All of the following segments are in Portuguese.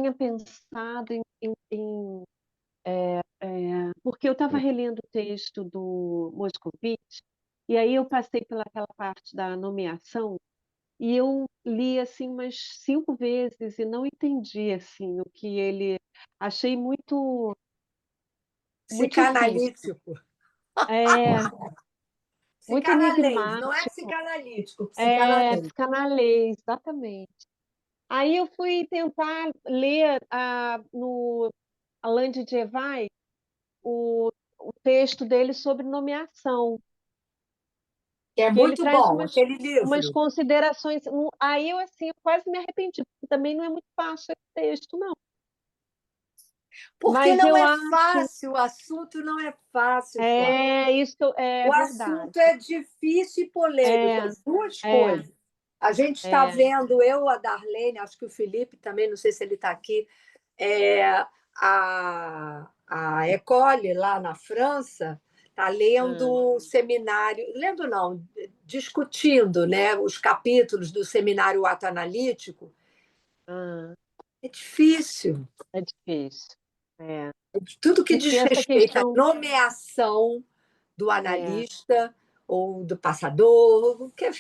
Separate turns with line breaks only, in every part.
tinha pensado porque eu estava relendo o texto do Moscovitch, e aí eu passei pelaquela parte da nomeação, e eu li, assim, umas 5 vezes e não entendi, assim, o que ele achei muito difícil.
Psicanalítico.
É, muito
Psicanalês, não é
enigmático.
psicanalítico,
É,
psicanalês.
psicanalês, exatamente. Aí eu fui tentar ler, no Alain de Dievay, o texto dele sobre nomeação,
Que é
que ele
muito
traz
bom, aquele
umas
livro.
considerações. Aí eu, assim, eu quase me arrependi, porque também não é muito fácil esse texto, não.
Porque
Mas
não
eu
é
acho,
fácil, o assunto não é fácil, Flávia.
isso é
O
verdade.
assunto é difícil e polêmico,
É,
as duas
é,
coisas. A gente está
é.
vendo, eu, a Darlene, acho que o Felipe também, não sei se ele está aqui, a École, lá na França, está lendo
Hã,
o seminário, lendo não, discutindo, né, os capítulos do seminário ato analítico.
hã.
É difícil.
É difícil. É.
Tudo que
Porque
diz
essa
respeito à
questão
nomeação do
é,
analista ou do passador, que é o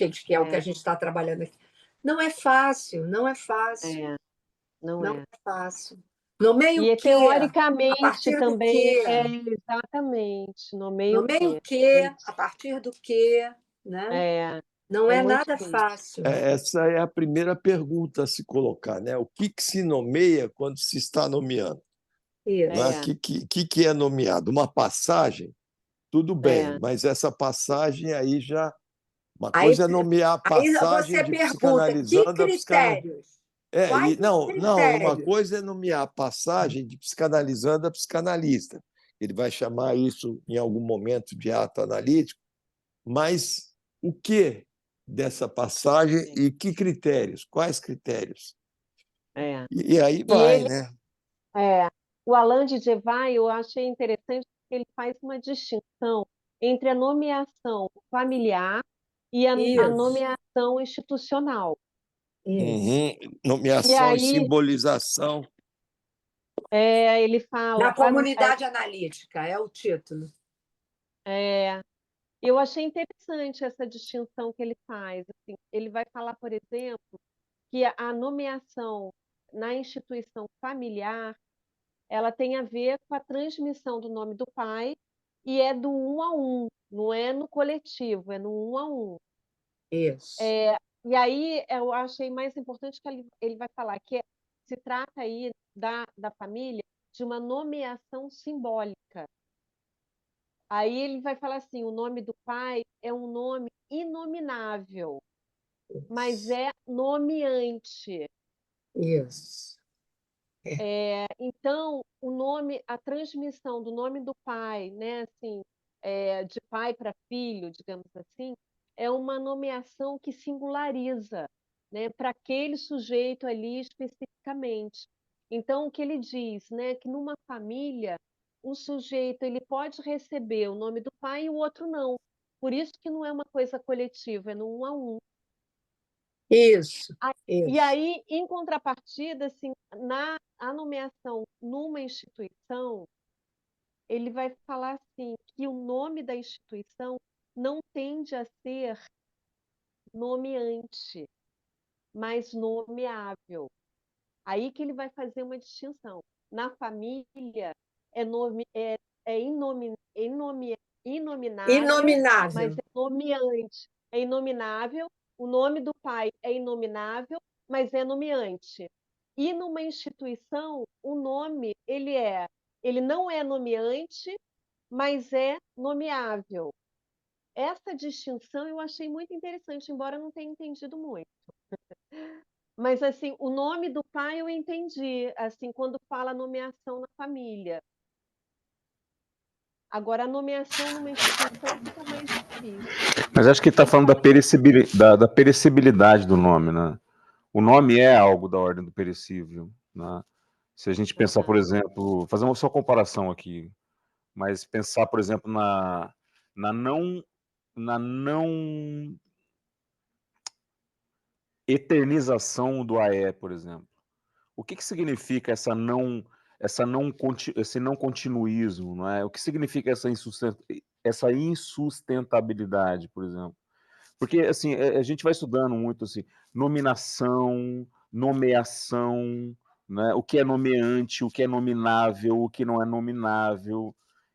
que a
é,
gente está trabalhando aqui. Não é fácil, não é fácil,
é, não
não
é.
é fácil. Nomeia o
E
quê? A
teoricamente
partir do
também
quê?
exatamente, no meio
Nomeia o
quê. É
quê? A
isso.
partir do quê? Né?
É,
Não
é
é
muito
nada
difícil.
fácil.
Essa é a primeira pergunta a se colocar, né? O que se nomeia quando se está nomeando? Não é? O
É,
que é nomeado? Uma passagem? Tudo bem,
é,
mas essa passagem aí já. Uma
Aí,
coisa é nomear a
aí
passagem
você
de
pergunta, que
psicanalizando a psicanalista.
critérios?
E
Quais os
não, uma
critérios?
coisa é nomear a passagem de psicanalizando a psicanalista. Ele vai chamar isso em algum momento de ato analítico, mas o que dessa passagem e que critérios? Quais critérios?
é.
E aí
E
vai,
ele
né?
é, o Alain de Gevalle, eu achei interessante porque ele faz uma distinção entre a nomeação familiar e a
Isso,
nomeação institucional.
isso.
Uhum.
E
Nomeação e
aí,
simbolização.
ele fala,
Na comunidade analítica, é o título.
é, eu achei interessante essa distinção que ele faz. Assim, ele vai falar, por exemplo, que a nomeação na instituição familiar, ela tem a ver com a transmissão do nome do pai e é do um a um, não é no coletivo, é no um a um.
Isso.
E aí eu achei mais importante que ele vai falar que se trata aí da família de uma nomeação simbólica. Aí ele vai falar assim, o nome do pai é um nome inominável, mas é nomeante.
Isso. É.
Então, a transmissão do nome do pai, né, assim, de pai para filho, digamos assim, é uma nomeação que singulariza, né, para aquele sujeito ali especificamente. Então, o que ele diz, né, que numa família, um sujeito ele pode receber o nome do pai e o outro não. Por isso que não é uma coisa coletiva, é no um a um.
Isso.
E
Isso.
aí, em contrapartida, assim, a nomeação numa instituição, ele vai falar assim que o nome da instituição não tende a ser nomeante, mas nomeável. Aí que ele vai fazer uma distinção. Na família é nome é inominável, mas
Inominável.
é nomeante. É inominável, o nome do pai é inominável, mas é nomeante. E numa instituição, o nome ele não é nomeante, mas é nomeável. Essa distinção eu achei muito interessante, embora eu não tenha entendido muito. Mas assim, o nome do pai eu entendi, assim, quando fala nomeação na família. Agora, a nomeação numa instituição fica mais difícil.
Mas acho que está
Ele
falando da
fala,
da perecibilidade do nome, né? O nome é algo da ordem do perecível, né? Se a gente pensar, por exemplo, fazer uma só comparação aqui, mas pensar, por exemplo, na não na não eternização do AE, por exemplo. o que significa esse não continuismo, não é? O que significa essa insustentabilidade, por exemplo? Porque assim, a gente vai estudando muito assim, nominação, nomeação, né? O que é nomeante, o que é nominável, o que não é nominável.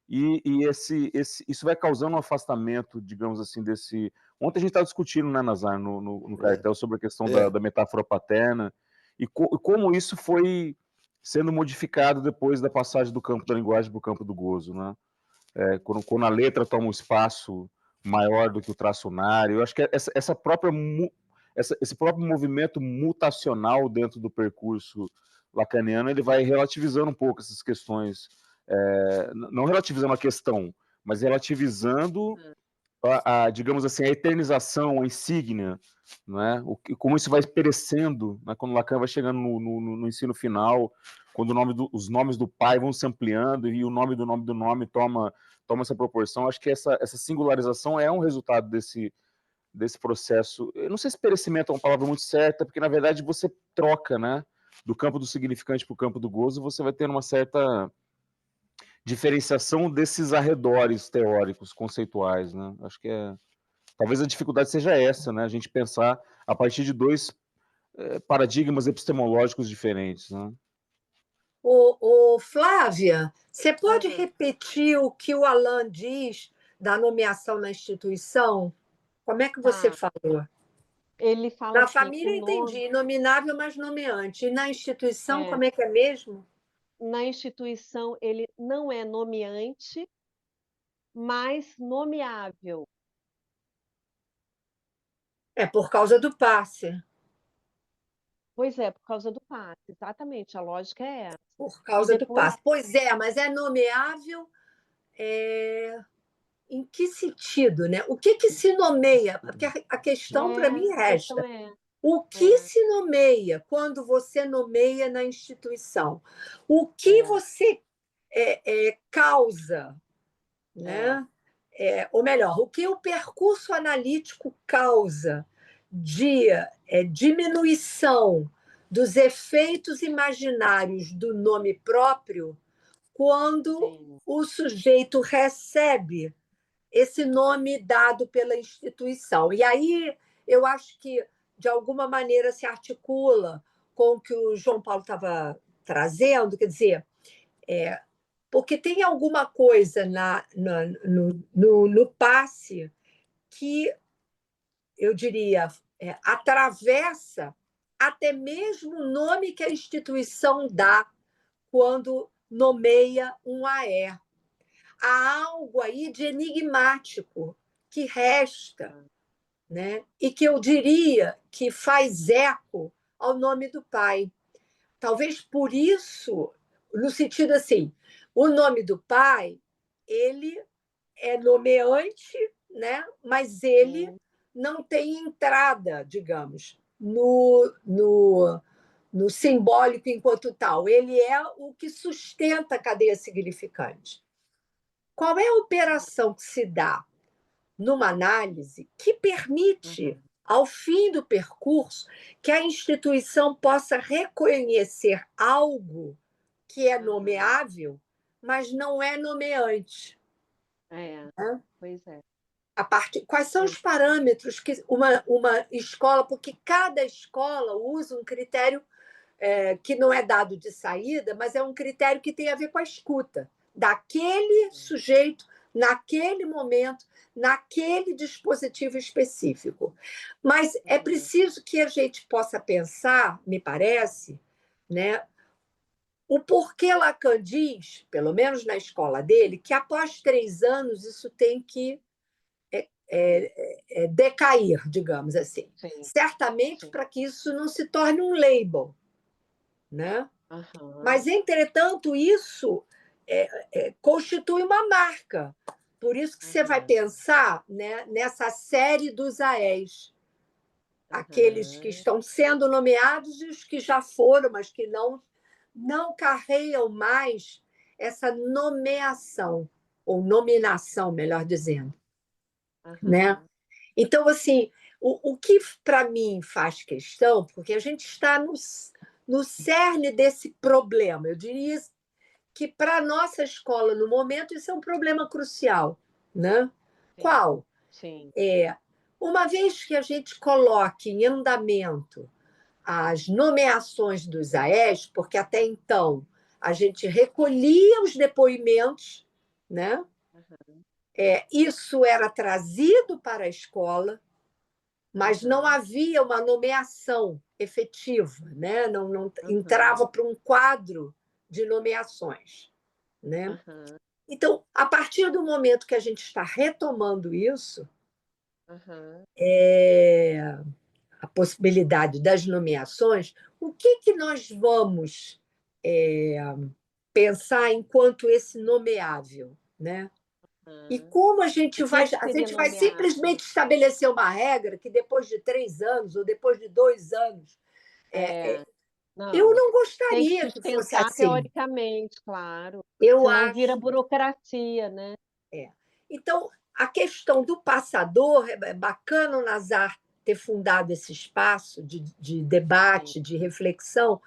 Isso vai causando um afastamento, digamos assim, desse. Ontem a gente estava discutindo, né, Nazar, no cartel, sobre a questão da metáfora paterna, e como isso foi sendo modificado depois da passagem do campo da linguagem para o campo do gozo, né? Quando a letra toma um espaço maior do que o traçonário, eu acho que esse próprio movimento mutacional dentro do percurso lacaniano, ele vai relativizando um pouco essas questões, não relativizando a questão, mas relativizando digamos assim, a eternização, a insígnia, né? Como isso vai perecendo, né? Quando Lacan vai chegando no ensino final, quando os nomes do pai vão se ampliando e o nome do nome toma essa proporção. Acho que essa singularização é um resultado desse processo. Eu não sei se perecimento é uma palavra muito certa, porque na verdade você troca, né? Do campo do significante para o campo do gozo, você vai ter uma certa diferenciação desses arredores teóricos, conceituais, né? Acho que talvez a dificuldade seja essa, né? A gente pensar a partir de dois paradigmas epistemológicos diferentes, né?
Flávia, você pode repetir o que o Alain diz da nomeação na instituição? Como é que você falou?
Ele fala
Na
assim,
família, entendi, inominável, mas nomeante. E na instituição, como é que é mesmo?
Na instituição, ele não é nomeante, mas nomeável.
É por causa do passe.
Pois é, por causa do passe, exatamente, a lógica é essa.
Por causa do
depois...
passe. Pois é, mas é nomeável em que sentido, né? O que se nomeia? Porque a questão para mim resta. O que se nomeia quando você nomeia na instituição? O que você causa, né? Ou melhor, o que o percurso analítico causa de diminuição dos efeitos imaginários do nome próprio quando o sujeito recebe esse nome dado pela instituição. E aí eu acho que, de alguma maneira, se articula com o que o João Paulo estava trazendo, quer dizer, porque tem alguma coisa no passe que, eu diria, atravessa até mesmo o nome que a instituição dá quando nomeia um AE. Há algo aí de enigmático que resta, né? E que eu diria que faz eco ao nome do pai. Talvez por isso, no sentido assim, o nome do pai, ele é nomeante, né? Mas ele não tem entrada, digamos, no simbólico enquanto tal. Ele é o que sustenta a cadeia significante. Qual é a operação que se dá numa análise que permite, ao fim do percurso, que a instituição possa reconhecer algo que é nomeável, mas não é nomeante?
Pois é.
Quais são os parâmetros que uma escola, porque cada escola usa um critério que não é dado de saída, mas é um critério que tem a ver com a escuta daquele sujeito, naquele momento, naquele dispositivo específico. Mas é preciso que a gente possa pensar, me parece, né, o porquê Lacan diz, pelo menos na escola dele, que após 3 anos isso tem que decair, digamos assim. Certamente para que isso não se torne um label, né? Mas, entretanto, isso constitui uma marca. Por isso que você vai pensar, né, nessa série dos AEs. Aqueles que estão sendo nomeados e os que já foram, mas que não carregam mais essa nomeação, ou nominação, melhor dizendo. Né? Então, assim, o que para mim faz questão, porque a gente está no cerne desse problema. Eu diria que, para a nossa escola, no momento, isso é um problema crucial, né?
Sim.
Qual?
Sim.
Uma vez que a gente coloque em andamento as nomeações dos AES, porque até então a gente recolhia os depoimentos, né? Isso era trazido para a escola, mas não havia uma nomeação efetiva, né? Não entrava para um quadro de nomeações, né? Então, a partir do momento que a gente está retomando isso, a possibilidade das nomeações, o que nós vamos pensar enquanto esse nomeável, né? E como a gente vai... A gente vai simplesmente estabelecer uma regra que depois de 3 anos ou depois de 2 anos... eu não gostaria
tem que
que fosse
pensar
assim.
teoricamente, claro.
Eu
Senão
acho...
vira burocracia, né?
Então, a questão do passador, é bacana o Nazar ter fundado esse espaço de debate, de reflexão,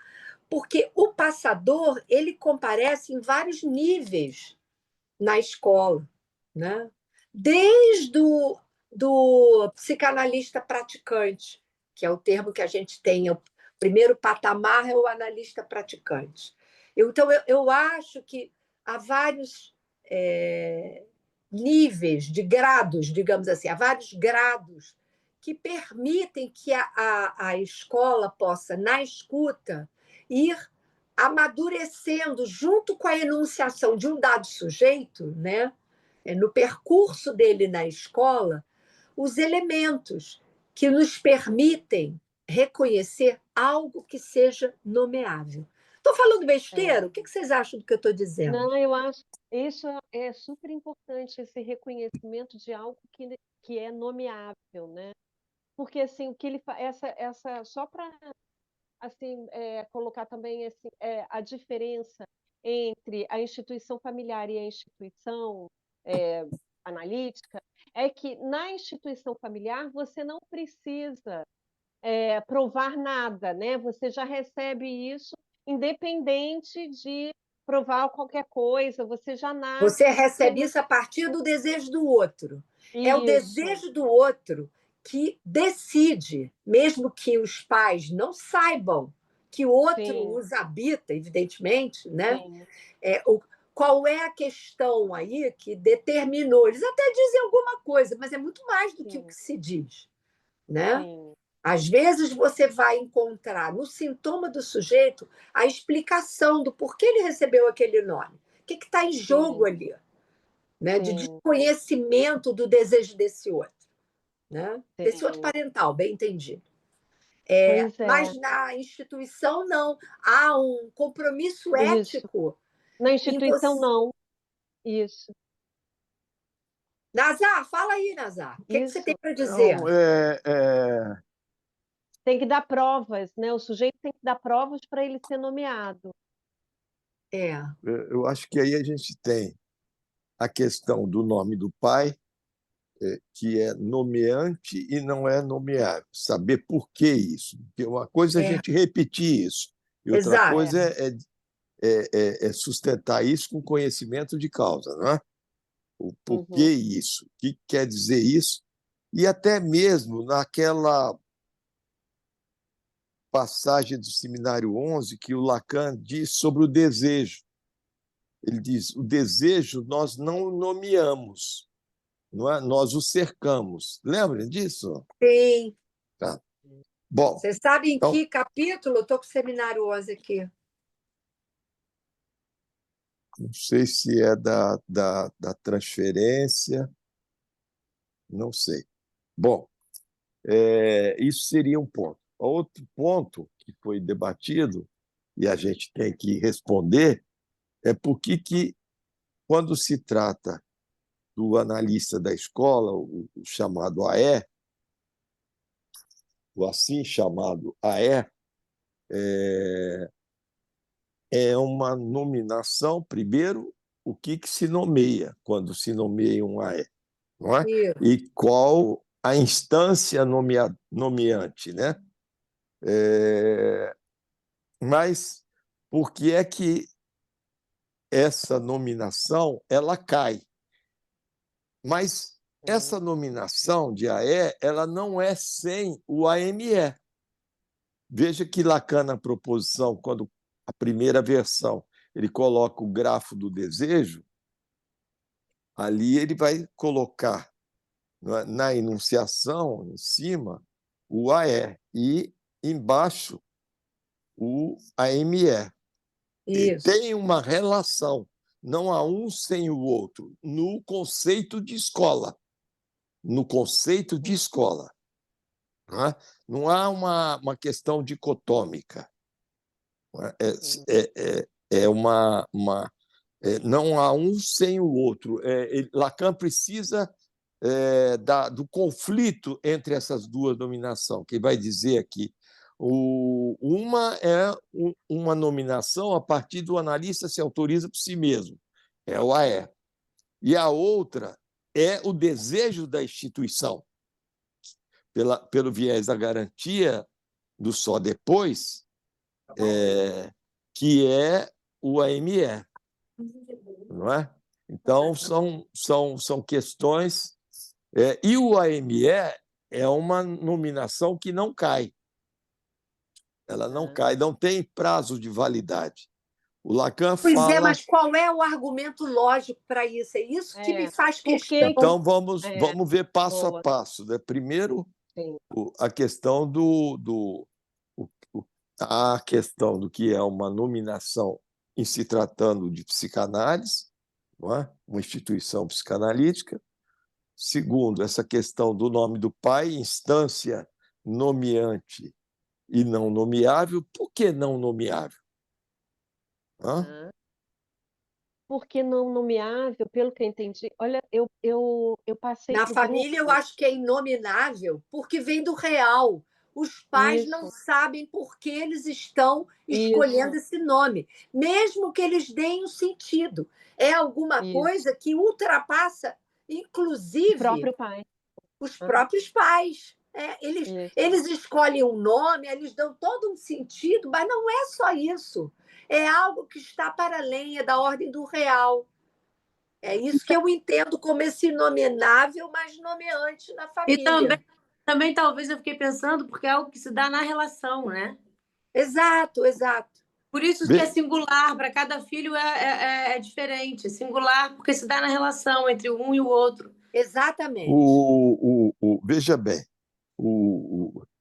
porque o passador ele comparece em vários níveis na escola, né? Desde do psicanalista praticante, que é o termo que a gente tem, o primeiro patamar é o analista praticante. Então, eu acho que há vários níveis de grados, digamos assim, há vários grados que permitem que a escola possa, na escuta, ir amadurecendo junto com a enunciação de um dado sujeito, né? No percurso dele na escola, os elementos que nos permitem reconhecer algo que seja nomeável. Estou falando besteira? O que vocês acham do que eu estou dizendo?
Não, eu acho isso é super importante, esse reconhecimento de algo que é nomeável, né? Porque assim, o que ele essa só para assim colocar também assim, a diferença entre a instituição familiar e a instituição analítica é que na instituição familiar você não precisa provar nada, né? Você já recebe isso independente de provar qualquer coisa, você já nasce.
Você recebe isso a partir do desejo do outro. É o desejo do outro que decide, mesmo que os pais não saibam que o outro os habita, evidentemente, né? Qual é a questão aí que determinou? Eles até dizem alguma coisa, mas é muito mais do que o que se diz, né? Às vezes você vai encontrar no sintoma do sujeito a explicação do porquê ele recebeu aquele nome. O que está em jogo ali? Né? De desconhecimento do desejo desse outro. Né? Desse outro parental, bem entendido. Mas na instituição, não. Há um compromisso ético.
Na instituição, não. Isso.
Nazar, fala aí, Nazar. O que você tem para dizer?
Não,
Tem que dar provas, né? O sujeito tem que dar provas para ele ser nomeado.
Eu acho que aí a gente tem a questão do nome do pai, que é nomeante e não é nomeável. Saber por que isso. Porque uma coisa é a gente repetir isso, e outra coisa é sustentar isso com conhecimento de causa, não é? O porquê isso, o que quer dizer isso, e até mesmo naquela passagem do Seminário 11 que o Lacan diz sobre o desejo. Ele diz: o desejo nós não nomeamos, não é? Nós o cercamos. Lembram disso?
Sim.
Tá. Bom,
você sabe em que capítulo? Eu estou com o Seminário 11 aqui.
Não sei se é da transferência, não sei. Bom, isso seria um ponto. Outro ponto que foi debatido, e a gente tem que responder, é por que, quando se trata do analista da escola, o chamado AE, o assim chamado AE, é uma nominação, primeiro, o que se nomeia quando se nomeia um AE, não é? E qual a instância nomeante, né? Mas por que é que essa nominação ela cai? Mas essa nominação de AE ela não é sem o AME. Veja que Lacan, na proposição, quando a primeira versão ele coloca o grafo do desejo, ali ele vai colocar na enunciação, em cima, o AE e embaixo o AME. E
Isso.
tem uma relação, não há um sem o outro, no conceito de escola. No conceito de escola. Não há uma questão dicotômica. Não há um sem o outro. Lacan precisa do conflito entre essas duas dominações, que vai dizer aqui. Uma é uma nominação a partir do analista se autoriza por si mesmo, é o AE. E a outra é o desejo da instituição, pelo viés da garantia do só depois, que é o AME. Não é? Então, são questões. E o AME é uma nominação que não cai. Ela não cai, não tem prazo de validade. O Lacan
Pois
fala...
mas qual é o argumento lógico para isso? É isso que me faz questão.
Então, vamos ver passo a passo. Né? Primeiro, a questão a questão do que é uma nominação em se tratando de psicanálise, não é? Uma instituição psicanalítica. Segundo, essa questão do nome do pai, instância nomeante e não nomeável. Por que não nomeável?
Porque não nomeável, pelo que eu entendi. Olha, eu passei
Na
pro
família, eu
grupo.
acho que é inominável, porque vem do real. Os pais não sabem por que eles estão escolhendo esse nome, mesmo que eles deem um sentido. É alguma coisa que ultrapassa, inclusive,
o próprio pai.
Os próprios pais. Eles escolhem um nome, eles dão todo um sentido, mas não é só isso. É algo que está para além, é da ordem do real. É isso que eu entendo como esse inominável, mas nomeante na família.
E também talvez eu fiquei pensando, porque é algo que se dá na relação, né?
Exato.
Por isso que é singular, para cada filho é diferente. É singular porque se dá na relação entre um e o outro.
Exatamente.
Veja bem,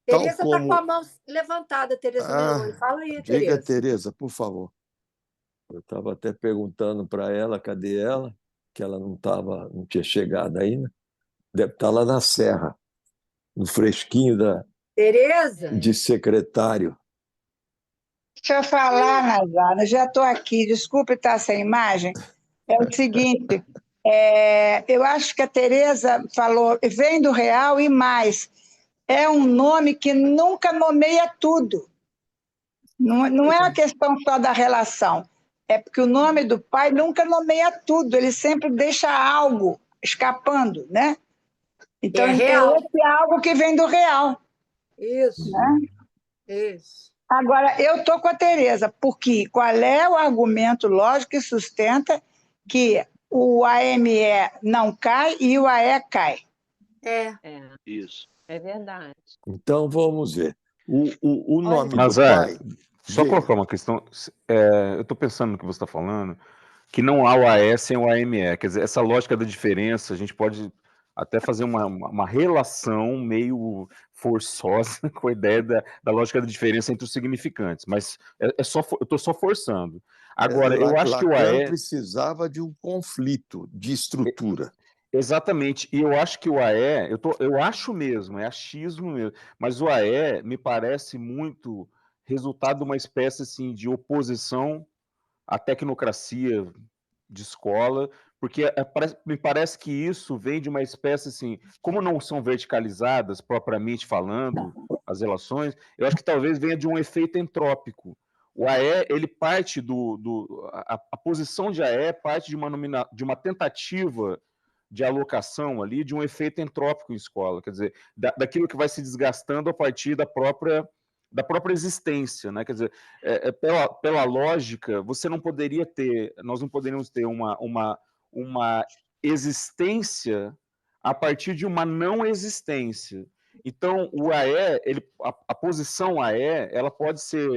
Tereza está com a mão levantada, Tereza Meloni. Fala aí, Tereza.
Diga, Tereza, por favor. Eu estava até perguntando para ela, cadê ela? Que ela não tinha chegado ainda. Deve estar lá na Serra, no fresquinho
Tereza?
de secretário.
Deixa eu falar, Nazara, já estou aqui, desculpe estar sem imagem. É o seguinte, eu acho que a Tereza falou, vem do real e mais. É um nome que nunca nomeia tudo. Não é a questão só da relação, é porque o nome do pai nunca nomeia tudo, ele sempre deixa algo escapando, né? Então,
real.
esse é algo que vem do real.
Isso.
Né?
Isso.
Agora, eu estou com a Tereza, porque qual é o argumento lógico que sustenta que o AME não cai e o AE cai?
Isso. É verdade.
Então, vamos ver. O nome
Mas
do pai...
Só colocar uma questão. Eu estou pensando no que você está falando, que não há o AE sem o AME. Quer dizer, essa lógica da diferença, a gente pode até fazer uma relação meio forçosa com a ideia da lógica da diferença entre os significantes, mas eu estou só forçando. Agora, eu acho que o AE...
precisava de um conflito de estrutura.
Exatamente, e eu acho que o AE, eu acho mesmo, é achismo mesmo, mas o AE me parece muito resultado de uma espécie assim, de oposição à tecnocracia de escola, porque me parece que isso vem de uma espécie assim, como não são verticalizadas propriamente falando as relações, eu acho que talvez venha de um efeito entrópico. O AE, ele parte a posição de AE parte de uma tentativa de alocação ali, de um efeito entrópico em escola, quer dizer, daquilo que vai se desgastando a partir da própria da própria existência, né? Quer dizer, pela lógica, nós não poderíamos ter uma existência a partir de uma não existência. Então, o AE, a posição AE, ela pode ser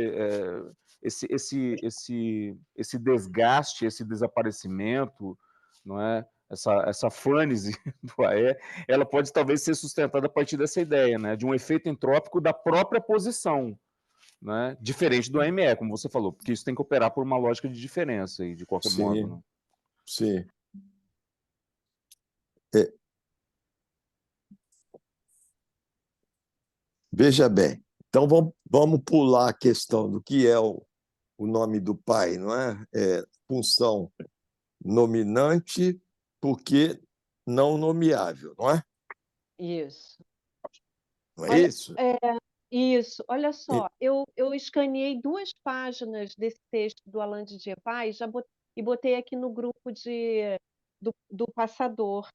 esse desgaste, esse desaparecimento, não é? Essa fânise do AE, ela pode talvez ser sustentada a partir dessa ideia, né? De um efeito entrópico da própria posição, né? Diferente do AME, como você falou, porque isso tem que operar por uma lógica de diferença, de qualquer modo. Né?
Sim. Veja bem, então vamos pular a questão do que é o nome do pai, não é? Função nominante, porque não nomeável, não é?
Isso.
Não é isso?
Isso, olha só, eu escaneei 2 páginas desse texto do Alain de Gevaes e botei aqui no grupo do Passador.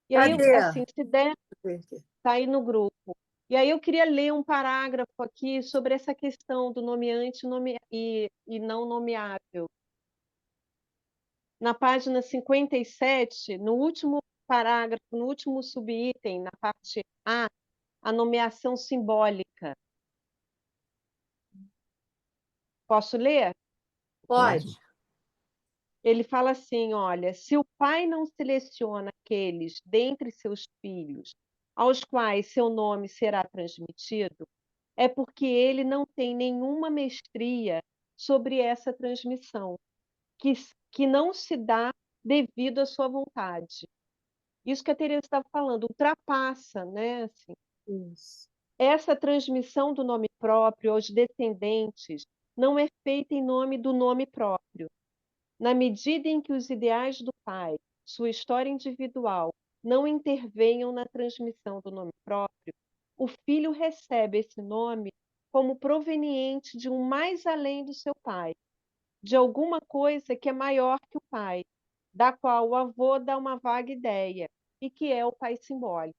E aí,
Cadê?
assim, se der, está aí no grupo. E aí eu queria ler um parágrafo aqui sobre essa questão do nomeante e não nomeável. Na página 57, no último parágrafo, no último subitem, na parte A nomeação simbólica. Posso ler?
Pode.
Ele fala assim, olha, se o pai não seleciona aqueles dentre seus filhos aos quais seu nome será transmitido, é porque ele não tem nenhuma mestria sobre essa transmissão, que não se dá devido à sua vontade. Isso que a Teresa estava falando, ultrapassa, né? Assim, essa transmissão do nome próprio aos descendentes não é feita em nome do nome próprio. Na medida em que os ideais do pai, sua história individual, não intervenham na transmissão do nome próprio, o filho recebe esse nome como proveniente de um mais além do seu pai, de alguma coisa que é maior que o pai, da qual o avô dá uma vaga ideia, e que é o pai simbólico.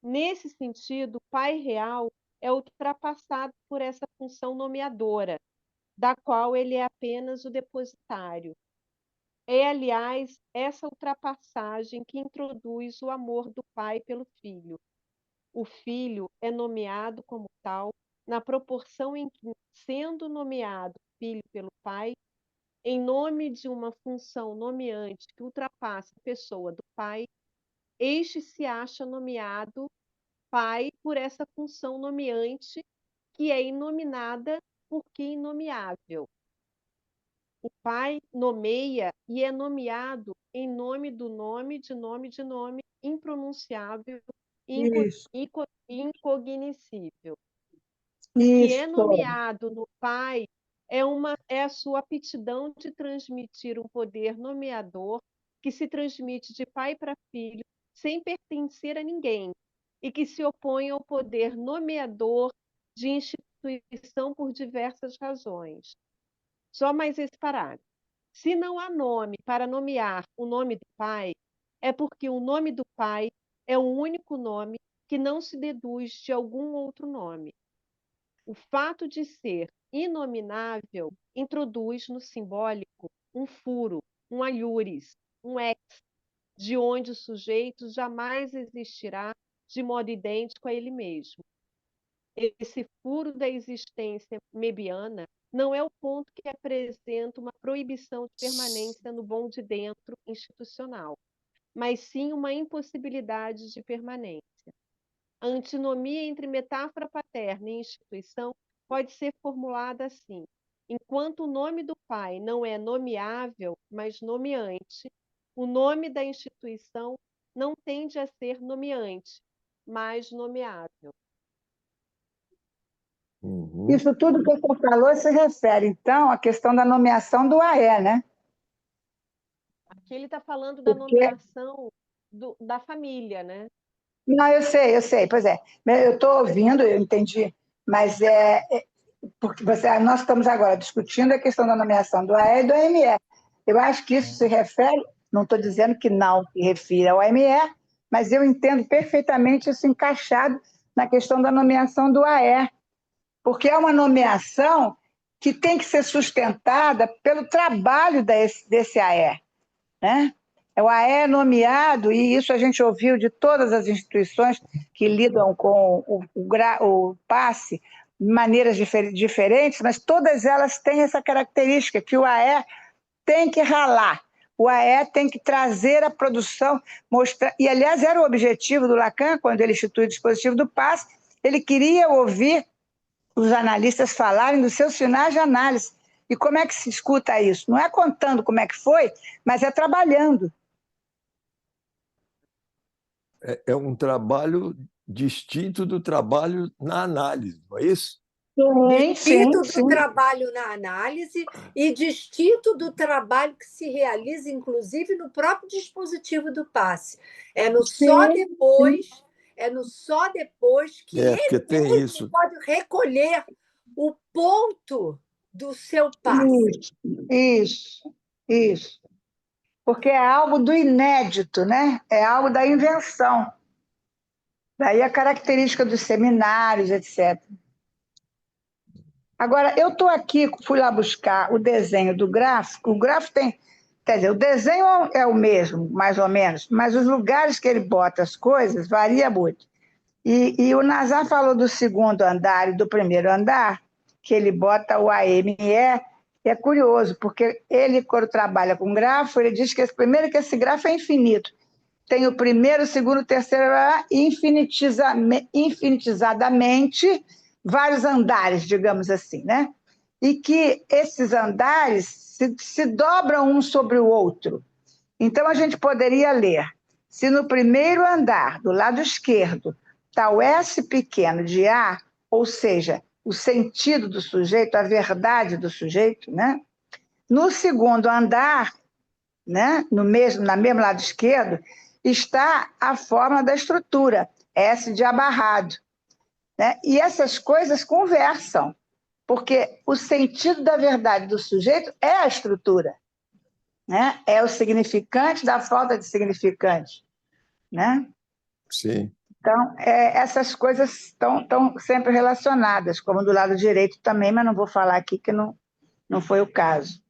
Nesse sentido, o pai real é ultrapassado por essa função nomeadora, da qual ele é apenas o depositário. É, aliás, essa ultrapassagem que introduz o amor do pai pelo filho. O filho é nomeado como tal na proporção em que, sendo nomeado filho pelo pai, em nome de uma função nomeante que ultrapassa a pessoa do pai, este se acha nomeado pai por essa função nomeante que é inominada porque inomeável. O pai nomeia e é nomeado em nome do nome, de nome, impronunciável e incognoscível. O que é nomeado no pai é a sua aptidão de transmitir um poder nomeador que se transmite de pai para filho sem pertencer a ninguém e que se opõe ao poder nomeador de instituição por diversas razões. Só mais esse parágrafo. Se não há nome para nomear o nome do pai, é porque o nome do pai é o único nome que não se deduz de algum outro nome. O fato de ser inominável introduz no simbólico um furo, um alhures, um ex, de onde o sujeito jamais existirá de modo idêntico a ele mesmo. Esse furo da existência mebiana não é o ponto que apresenta uma proibição de permanência no bom de dentro institucional, mas sim uma impossibilidade de permanência. A antinomia entre metáfora paterna e instituição pode ser formulada assim: enquanto o nome do pai não é nomeável, mas nomeante, o nome da instituição não tende a ser nomeante, mas nomeável.
Isso tudo que você falou se refere, então, à questão da nomeação do AE, né?
Aqui ele está falando da nomeação da família, né?
Não, eu sei, pois é. Eu estou ouvindo, eu entendi, mas porque nós estamos agora discutindo a questão da nomeação do AE e do AME. Eu acho que isso se refere, não estou dizendo que não se refira ao AME, mas eu entendo perfeitamente isso encaixado na questão da nomeação do AE, porque é uma nomeação que tem que ser sustentada pelo trabalho desse AE, né? O AE é nomeado, e isso a gente ouviu de todas as instituições que lidam com o passe de maneiras diferentes, mas todas elas têm essa característica, que o AE tem que ralar, o AE tem que trazer a produção, mostrar. E, aliás, era o objetivo do Lacan, quando ele institui o dispositivo do passe, ele queria ouvir os analistas falarem dos seus finais de análise. E como é que se escuta isso? Não é contando como é que foi, mas é trabalhando.
É um trabalho distinto do trabalho na análise, não é isso?
Distinto do trabalho na análise e distinto do trabalho que se realiza, inclusive, no próprio dispositivo do passe. É no só depois que
porque
ele
tem
mesmo
isso.
pode recolher o ponto do seu passe.
Isso. Porque é algo do inédito, né? É algo da invenção. Daí a característica dos seminários, etc. Agora, eu estou aqui, fui lá buscar o desenho do gráfico. O gráfico tem. Quer dizer, o desenho é o mesmo, mais ou menos, mas os lugares que ele bota as coisas varia muito. E o Nazar falou do segundo andar e do primeiro andar, que ele bota o AME. É curioso, porque ele, quando trabalha com grafo, ele diz que primeiro que esse grafo é infinito. Tem o primeiro, o segundo, o terceiro, e infinitizadamente vários andares, digamos assim, né? E que esses andares se dobram um sobre o outro. Então, a gente poderia ler, se no primeiro andar, do lado esquerdo, está o S pequeno de A, ou seja, o sentido do sujeito, a verdade do sujeito, né? No segundo andar, né? Na mesmo lado esquerdo, está a forma da estrutura, S de abarrado. Né? E essas coisas conversam, porque o sentido da verdade do sujeito é a estrutura, né? É o significante da falta de significante. Né?
Sim.
Então, essas coisas estão sempre relacionadas, como do lado direito também, mas não vou falar aqui que não foi o caso.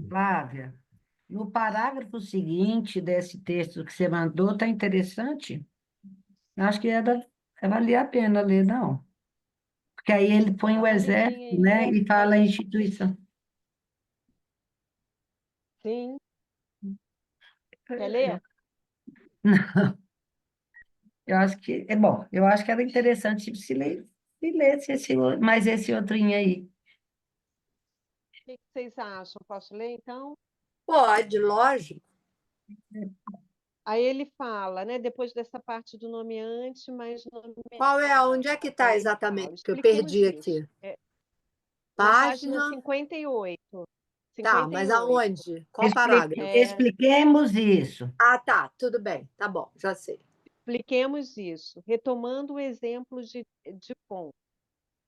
Flávia, no parágrafo seguinte desse texto que você mandou, está interessante. Acho que valia a pena ler, não. Porque aí ele põe o exército, né, e fala a instituição.
Sim. Quer ler?
Não. Eu acho que é bom. Eu acho que era interessante se lesse mais esse outrinho aí.
O que vocês acham? Posso ler, então?
Pode, lógico.
Aí ele fala, né, depois dessa parte do nomeante, mais
nomeado. Onde é que está exatamente? Que eu perdi aqui.
Página 58.
Tá, mas aonde? Qual parágrafo?
Expliquemos isso.
Ah, tá, tudo bem, tá bom, já sei.
Expliquemos isso. Retomando o exemplo de Dupont.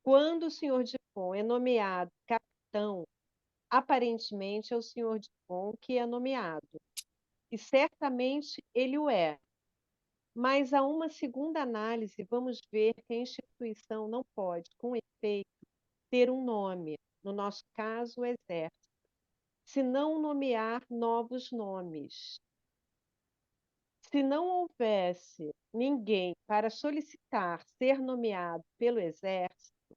Quando o senhor Dupont é nomeado capitão, aparentemente é o senhor Dupont que é nomeado. E certamente ele o é. Mas a uma segunda análise, vamos ver que a instituição não pode, com efeito, ter um nome, no nosso caso, o Exército, se não nomear novos nomes. Se não houvesse ninguém para solicitar ser nomeado pelo Exército,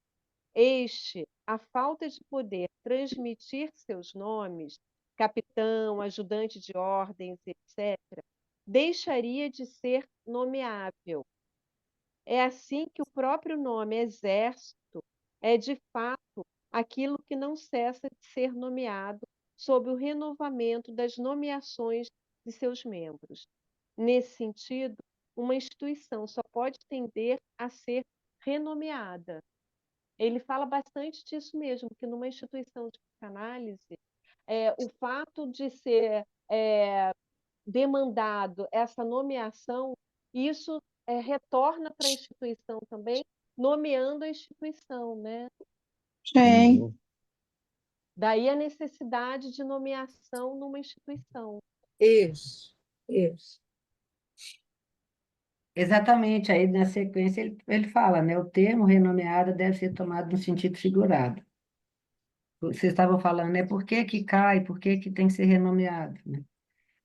a falta de poder transmitir seus nomes, capitão, ajudante de ordens, etc., deixaria de ser nomeável. É assim que o próprio nome Exército é, de fato, aquilo que não cessa de ser nomeado sob o renovamento das nomeações de seus membros. Nesse sentido, uma instituição só pode tender a ser renomeada. Ele fala bastante disso mesmo, que numa instituição de psicanálise, o fato de ser demandado essa nomeação, isso retorna para a instituição também, nomeando a instituição, né?
Sim.
Daí a necessidade de nomeação numa instituição.
Isso.
Exatamente, aí na sequência ele fala, né? O termo renomeado deve ser tomado no sentido figurado. Vocês estavam falando, né? Por que que cai, por que que tem que ser renomeado, né?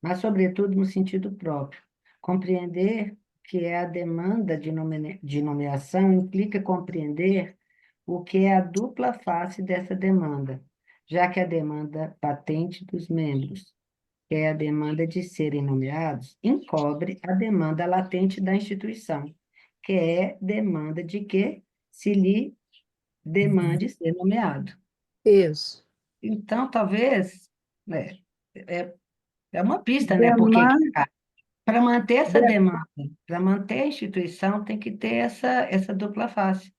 Mas, sobretudo, no sentido próprio. Compreender que é a demanda de nomeação implica compreender o que é a dupla face dessa demanda, já que a demanda patente dos membros, que é a demanda de serem nomeados, encobre a demanda latente da instituição, que é demanda de que se lhe demande ser nomeado.
Isso.
Então, talvez, né, é, é uma pista, né? Porque
Demanda,
para manter essa demanda, para manter a instituição, tem que ter essa dupla face.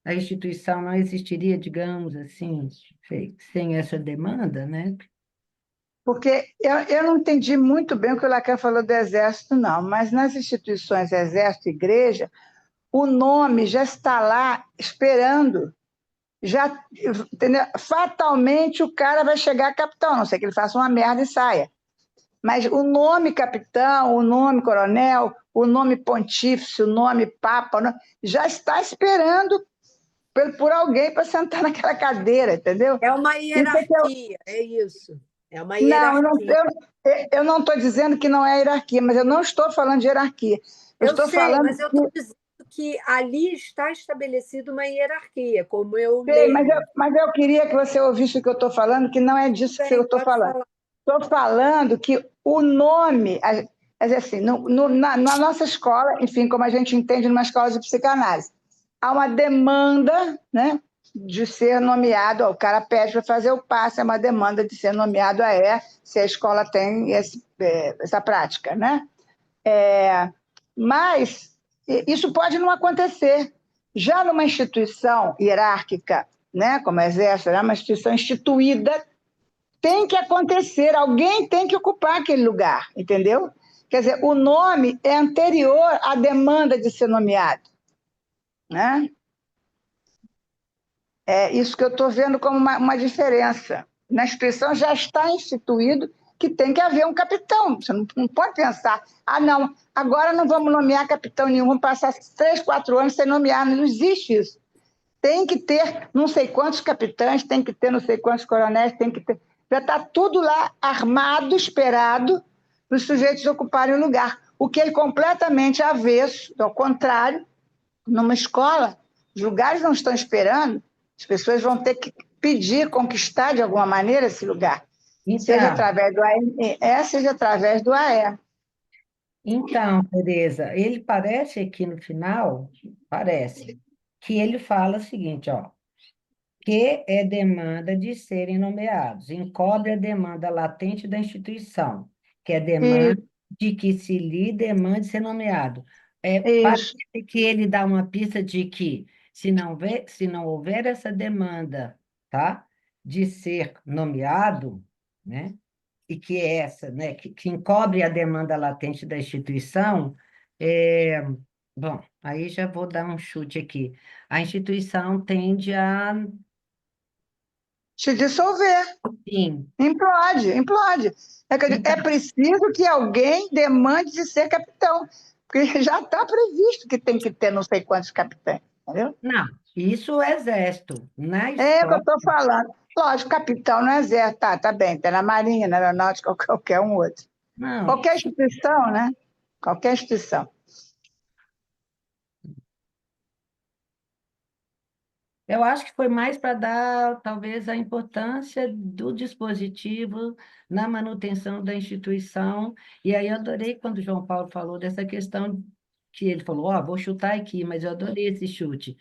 A instituição não existiria, digamos assim, sem essa demanda, né?
porque eu não entendi muito bem o que o Lacan falou do Exército, não, mas nas instituições Exército e Igreja, o nome já está lá esperando. Já, entendeu? Fatalmente o cara vai chegar capitão, a não sei que ele faça uma merda e saia. Mas o nome capitão, o nome coronel, o nome pontífice, o nome papa, já está esperando por alguém para sentar naquela cadeira, entendeu?
É uma
Isso é que
hierarquia, é isso. É uma
não,
hierarquia.
eu não estou dizendo que não é hierarquia, mas eu não estou falando de hierarquia. Eu
Eu
estou
sei,
falando
mas eu estou dizendo que ali está estabelecida uma hierarquia, como eu
sei, mas
leio.
mas eu queria que você ouvisse o que eu estou falando, que não é disso que eu
Bem,
estou
pode
falando.
falar.
Estou falando que o nome, assim, na nossa escola, enfim, como a gente entende numa escola de psicanálise, há uma demanda, né, de ser nomeado, ó, o cara pede para fazer o passe, é uma demanda de ser nomeado se a escola tem essa prática, né? Mas isso pode não acontecer. Já numa instituição hierárquica, né, como o Exército, é uma instituição instituída, tem que acontecer, alguém tem que ocupar aquele lugar, entendeu? Quer dizer, o nome é anterior à demanda de ser nomeado, né? É isso que eu estou vendo como uma diferença. Na instituição já está instituído que tem que haver um capitão. Você não pode pensar, não, agora não vamos nomear capitão nenhum, vamos passar 3, 4 anos sem nomear. Não existe isso. Tem que ter não sei quantos capitães, tem que ter não sei quantos coronéis, tem que ter. Já está tudo lá armado, esperado, para os sujeitos ocuparem o lugar. O que é completamente avesso, ao contrário, numa escola, os lugares não estão esperando, as pessoas vão ter que pedir, conquistar de alguma maneira esse lugar, seja
Então,
através do AE, seja através do AE.
então, Tereza, ele parece aqui no final, parece, que ele fala o seguinte, ó, que é demanda de serem nomeados, encobre a demanda latente da instituição, que é
E,
demanda de que se lhe demande ser nomeado. Parece
isso.
que ele dá uma pista de que, se não houver essa demanda, tá, de ser nomeado, né, e que é essa, né, que encobre a demanda latente da instituição, é, bom, aí já vou dar um chute aqui. A instituição tende a,
Se dissolver.
sim,
Implode, implode. É
então,
preciso que alguém demande de ser capitão, porque já está previsto que tem que ter não sei quantos capitães, entendeu?
não, isso o exército. Na
É o que eu
escola,
estou falando. Lógico, capitão no exército, tá bem, tem na Marinha, na Aeronáutica, ou qualquer um outro.
não,
Qualquer instituição, né? Qualquer instituição.
eu acho que foi mais para dar, talvez, a importância do dispositivo na manutenção da instituição. E aí eu adorei quando o João Paulo falou dessa questão que ele falou, ó, vou chutar aqui, mas eu adorei esse chute.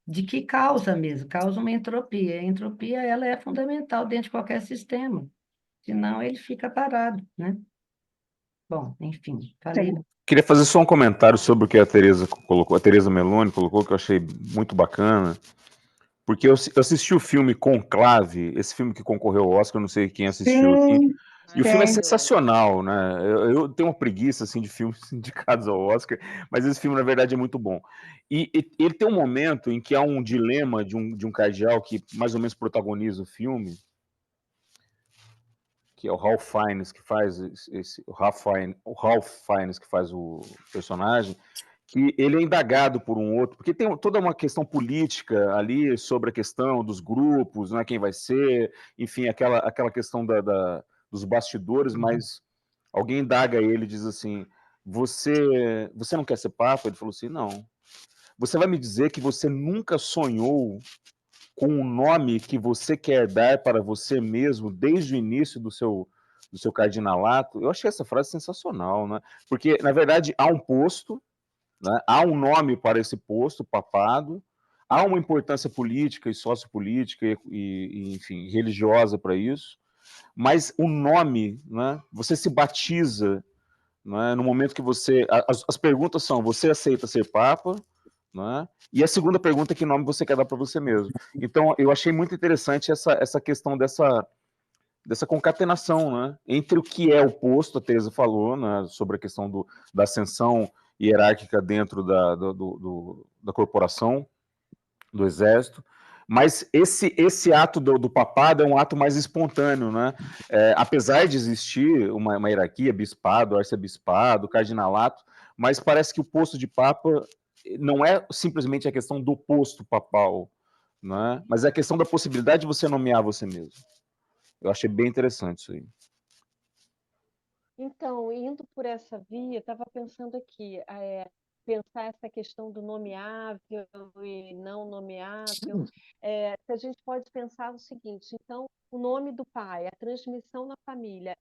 De que causa mesmo? Causa uma entropia. A entropia, ela é fundamental dentro de qualquer sistema. Senão ele fica parado, né? Bom, enfim, falei.
Sim.
Queria fazer só um comentário sobre o que a Tereza colocou, a Tereza Meloni colocou, que eu achei muito bacana, porque eu assisti o filme Conclave, esse filme que concorreu ao Oscar, eu não sei quem assistiu aqui,
Sim,
e o filme é
sim.
sensacional, né? Eu tenho uma preguiça assim de filmes indicados ao Oscar, mas esse filme na verdade é muito bom. E ele tem um momento em que há um dilema de um cardeal que mais ou menos protagoniza o filme, que é o Ralph Fiennes que faz o Ralph Fiennes que faz o personagem, que ele é indagado por um outro, porque tem toda uma questão política ali sobre a questão dos grupos, não é quem vai ser, enfim, aquela questão dos bastidores, mas alguém indaga ele e diz assim, você não quer ser papa? Ele falou assim, não. Você vai me dizer que você nunca sonhou com um nome que você quer dar para você mesmo desde o início do seu cardinalato? Eu achei essa frase sensacional, né? Porque, na verdade, há um posto, né? Há um nome para esse posto, papado, há uma importância política e sociopolítica enfim, religiosa para isso, mas o nome, né? Você se batiza, né? No momento que você... As perguntas são, você aceita ser papa? Né? E a segunda pergunta é que nome você quer dar para você mesmo. Então, eu achei muito interessante essa questão dessa concatenação, né? Entre o que é o posto, a Teresa falou, né? Sobre a questão da ascensão hierárquica dentro da corporação, do exército, mas esse ato do papado é um ato mais espontâneo, né? Apesar de existir uma hierarquia, bispado, arcebispado, cardinalato, mas parece que o posto de papa não é simplesmente a questão do posto papal, né? Mas é a questão da possibilidade de você nomear você mesmo. Eu achei bem interessante isso aí.
Então, indo por essa via, estava pensando aqui, pensar essa questão do nomeável e não nomeável. Se a gente pode pensar o seguinte, então, o nome do pai, a transmissão na família,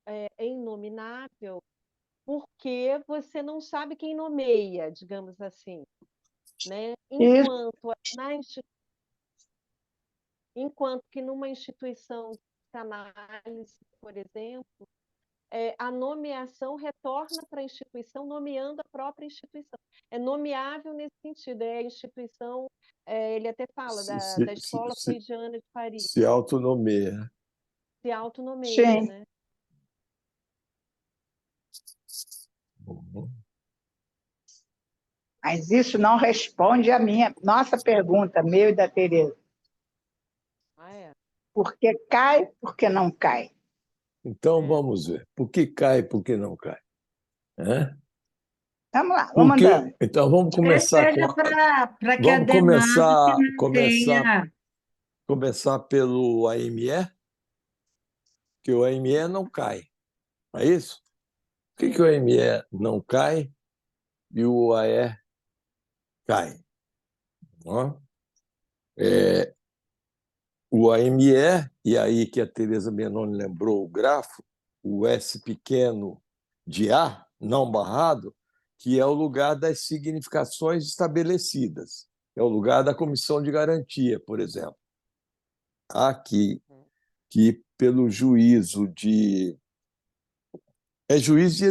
é inominável porque você não sabe quem nomeia, digamos assim, né?
Isso.
Enquanto que numa instituição de psicanálise, por exemplo, a nomeação retorna para a instituição, nomeando a própria instituição. É nomeável nesse sentido, é a instituição, ele até fala da Escola Freudiana de Paris.
Se autonomeia.
Se autonomeia,
Sim.
né?
Uhum.
Mas isso não responde à nossa pergunta, meu e da Tereza. Por que cai, por que não cai?
Então, vamos ver. Por que cai, por que não cai?
Vamos lá, vamos andando.
Então, vamos começar com...
Para que a demanda
começar pelo AME, que o AME não cai. É isso? Por que o AME não cai e o AE cai? O AME, e aí que a Teresa Benoni lembrou o grafo, o S pequeno de A, não barrado, que é o lugar das significações estabelecidas. É o lugar da comissão de garantia, por exemplo. Aqui, que pelo juízo de... É juízo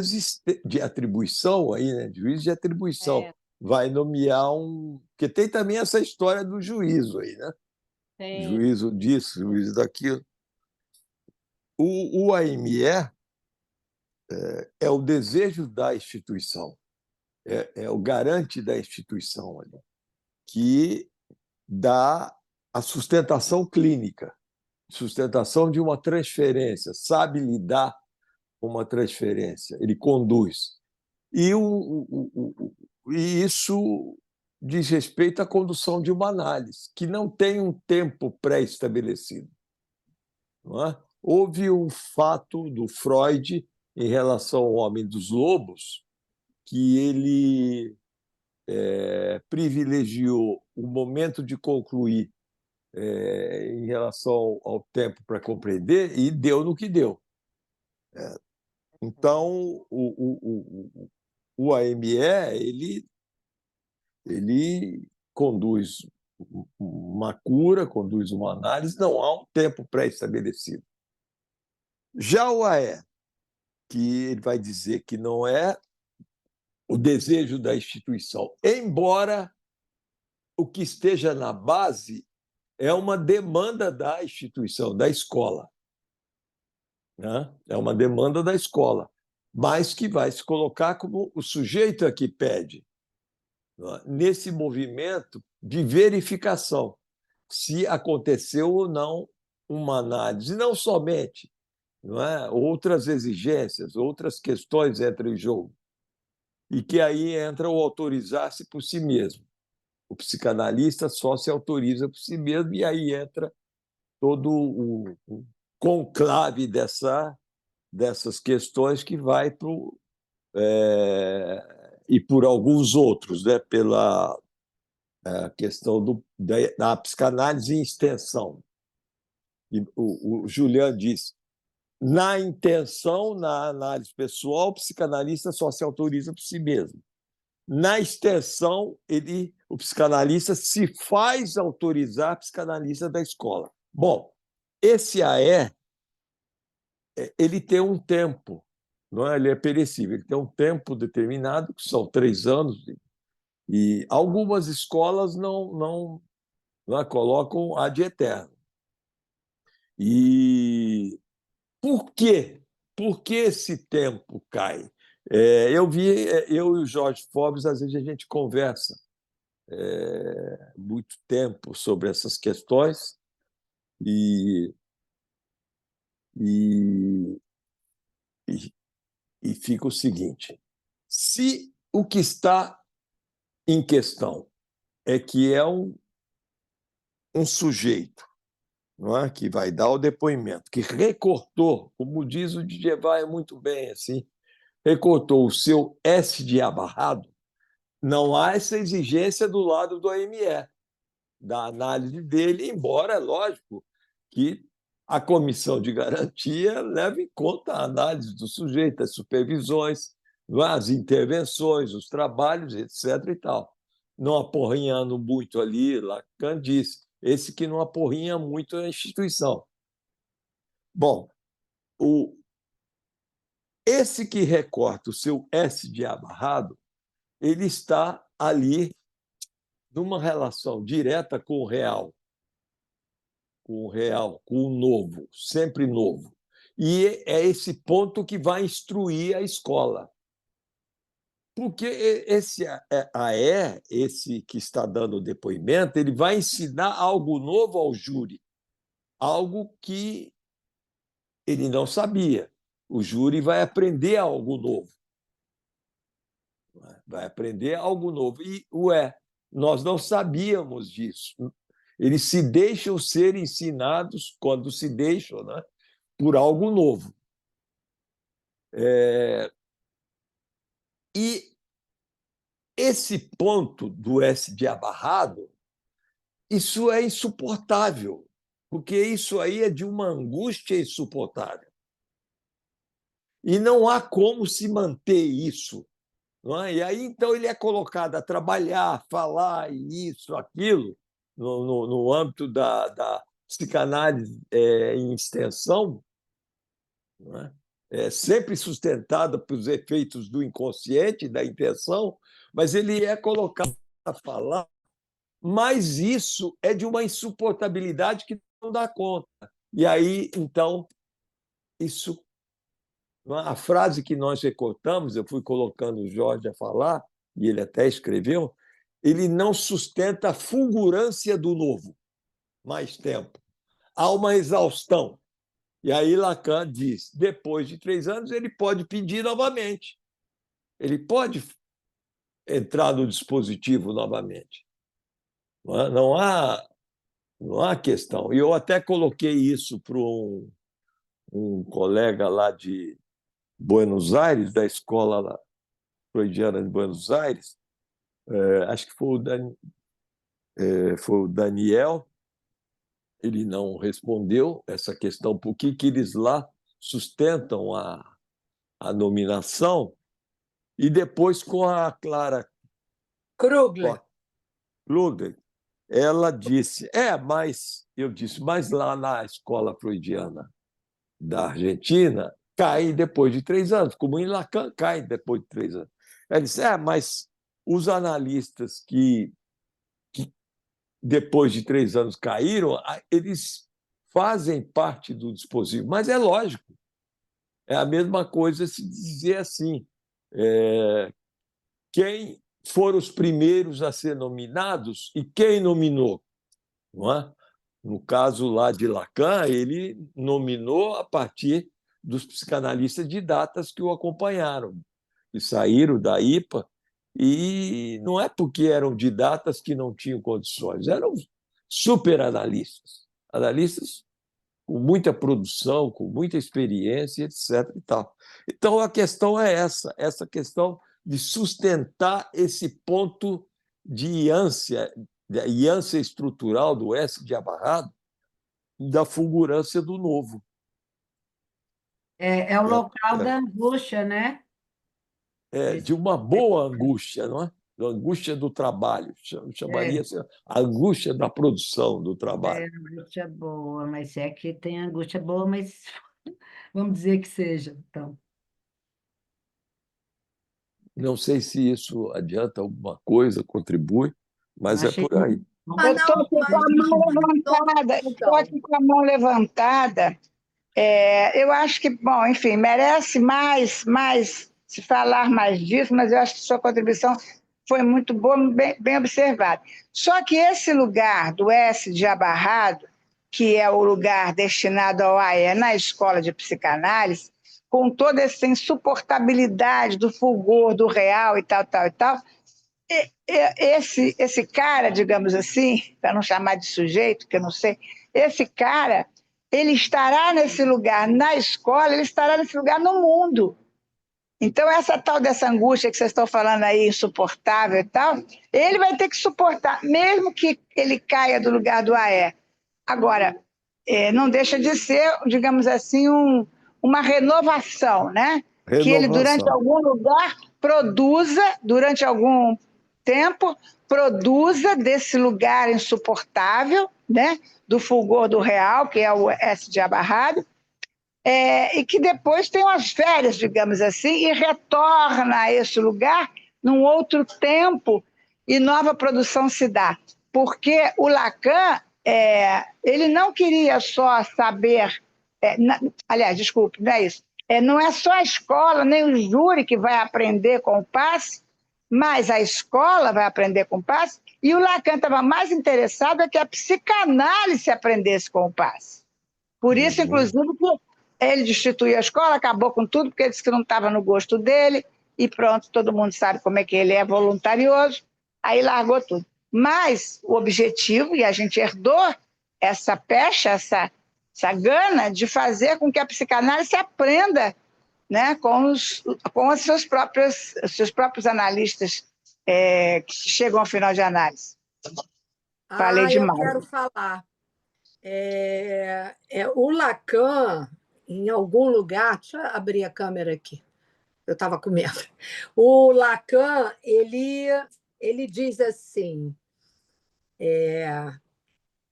de atribuição aí, né? Juízo de atribuição. Vai nomear um... Porque tem também essa história do juízo aí, né? Juízo disso, juízo daquilo. O AME é o desejo da instituição, é o garante da instituição ali, que dá a sustentação clínica, sustentação de uma transferência, sabe lidar com uma transferência, ele conduz. E isso diz respeito à condução de uma análise, que não tem um tempo pré-estabelecido. Não é? Houve um fato do Freud em relação ao homem dos lobos, que ele privilegiou o momento de concluir em relação ao tempo para compreender e deu no que deu. Então, o AME ele conduz uma cura, conduz uma análise, não há um tempo pré-estabelecido. Já o AE, que ele vai dizer que não é o desejo da instituição, embora o que esteja na base é uma demanda da instituição, da escola. Né? É uma demanda da escola, mas que vai se colocar como o sujeito é que pede, né? Nesse movimento de verificação se aconteceu ou não uma análise, não somente não é? Outras exigências, outras questões entram em jogo. E que aí entra o autorizar-se por si mesmo. O psicanalista só se autoriza por si mesmo, e aí entra todo o conclave dessas questões que vai para e por alguns outros, né? Pela questão da psicanálise em extensão. E o Julian diz, na intenção, na análise pessoal, o psicanalista só se autoriza por si mesmo. Na extensão, o psicanalista se faz autorizar psicanalista da escola. Bom, esse AE, ele tem um tempo, não é? Ele é perecível, ele tem um tempo determinado, que são 3 anos, e algumas escolas não colocam ad eterno. E por quê? Por que esse tempo cai? Eu e o Jorge Forbes, às vezes a gente conversa muito tempo sobre essas questões e, e, e fica o seguinte: se o que está em questão é que é um sujeito, não é? Que vai dar o depoimento, que recortou, como diz o Djevar muito bem, assim, recortou o seu S de abarrado, não há essa exigência do lado do AME, da análise dele, embora, é lógico, que a comissão de garantia leve em conta a análise do sujeito, as supervisões, as intervenções, os trabalhos, etc. e tal. Não aporrinhando muito ali, Lacan disse, esse que não aporrinha muito a instituição. Bom, esse que recorta o seu S de abarrado, ele está ali numa relação direta com o real, com o novo, sempre novo. E é esse ponto que vai instruir a escola. Porque esse AE, esse que está dando o depoimento, ele vai ensinar algo novo ao júri, algo que ele não sabia. O júri vai aprender algo novo. Vai aprender algo novo. E, nós não sabíamos disso. Eles se deixam ser ensinados, quando se deixam, né, por algo novo. E esse ponto do S de abarrado, isso é insuportável, porque isso aí é de uma angústia insuportável. E não há como se manter isso. Não é? E aí, então, ele é colocado a trabalhar, falar, isso, aquilo, no âmbito da psicanálise em extensão, não é? Sempre sustentada pelos efeitos do inconsciente, da intenção, mas ele é colocado a falar, mas isso é de uma insuportabilidade que não dá conta. E aí, então, isso... A frase que nós recortamos, eu fui colocando o Jorge a falar, e ele até escreveu, ele não sustenta a fulgurância do novo, mais tempo. Há uma exaustão. E aí Lacan diz, depois de 3 anos, ele pode pedir novamente. Ele pode entrar no dispositivo novamente. Não há questão. E eu até coloquei isso para um colega lá de Buenos Aires, da escola lá, freudiana de Buenos Aires, acho que foi o Daniel, ele não respondeu essa questão, por que eles lá sustentam a nominação, e depois com a Clara
Krugler,
ela disse, mas lá na escola freudiana da Argentina, cai depois de 3 anos, como em Lacan cai depois de 3 anos. Ela disse, mas os analistas que depois de 3 anos caíram, eles fazem parte do dispositivo. Mas é lógico, é a mesma coisa se dizer assim, quem foram os primeiros a ser nominados e quem nominou, não é? No caso lá de Lacan, ele nominou a partir dos psicanalistas didatas que o acompanharam, que saíram da IPA, e não é porque eram didatas que não tinham condições, eram super analistas, analistas com muita produção, com muita experiência, etc. E tal. Então, a questão é essa questão de sustentar esse ponto de ânsia estrutural do S de Abarrado, da fulgurância do novo.
É o local da angústia, né?
De uma boa angústia, não é? A angústia do trabalho, chamaria assim, a angústia da produção do trabalho.
Angústia boa, mas é que tem angústia boa, mas vamos dizer que seja, então.
Não sei se isso adianta alguma coisa, contribui, mas é
Achei
por aí.
Ah,
Eu estou
não,
aqui com
mas
a mão levantada, eu estou aqui com a mão levantada. Eu acho que, bom, enfim, merece mais se falar mais disso, mas eu acho que sua contribuição foi muito boa, bem observada. Só que esse lugar do S de Abarrado, que é o lugar destinado ao AE na escola de psicanálise, com toda essa insuportabilidade do fulgor, do real e tal, esse cara, digamos assim, para não chamar de sujeito, que eu não sei, esse cara, ele estará nesse lugar na escola, ele estará nesse lugar no mundo. Então, essa tal dessa angústia que vocês estão falando aí, insuportável e tal, ele vai ter que suportar, mesmo que ele caia do lugar do AE. Agora, não deixa de ser, digamos assim, uma renovação, né? Que ele, durante
Renovação.
algum lugar, produza, durante algum tempo, produza desse lugar insuportável, né? Do fulgor do real, que é o S de Abarrado, e que depois tem umas férias, digamos assim, e retorna a esse lugar num outro tempo e nova produção se dá. Porque o Lacan, ele não queria só saber... aliás, desculpe, não é isso. Não é só a escola, nem o júri que vai aprender com o passe, mas a escola vai aprender com o passe, e o Lacan estava mais interessado é que a psicanálise aprendesse com o passe. Por isso, inclusive, que ele destituiu a escola, acabou com tudo, porque ele disse que não estava no gosto dele, e pronto, todo mundo sabe como é que ele é voluntarioso, aí largou tudo. Mas o objetivo, e a gente herdou essa pecha, essa gana de fazer com que a psicanálise aprenda, né, com os seus próprios analistas que chegam ao final de análise. Falei
eu
demais.
quero falar. O Lacan, em algum lugar, deixa eu abrir a câmera aqui, eu estava com medo. O Lacan, ele diz assim,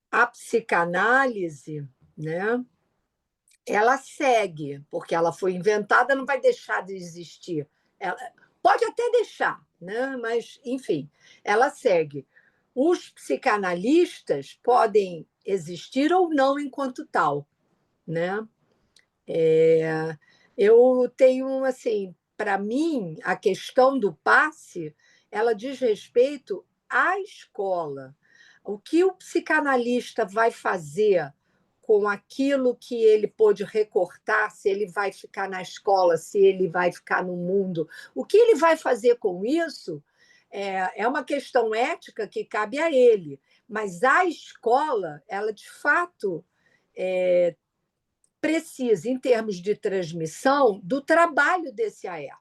a psicanálise, né, ela segue, porque ela foi inventada, não vai deixar de existir. Ela pode até deixar, né, mas, enfim, ela segue. Os psicanalistas podem existir ou não enquanto tal, né? Eu tenho, assim, para mim, a questão do passe, ela diz respeito à escola. O que o psicanalista vai fazer com aquilo que ele pôde recortar, se ele vai ficar na escola, se ele vai ficar no mundo, o que ele vai fazer com isso é uma questão ética que cabe a ele. Mas a escola, ela de fato precisa, em termos de transmissão, do trabalho desse AE.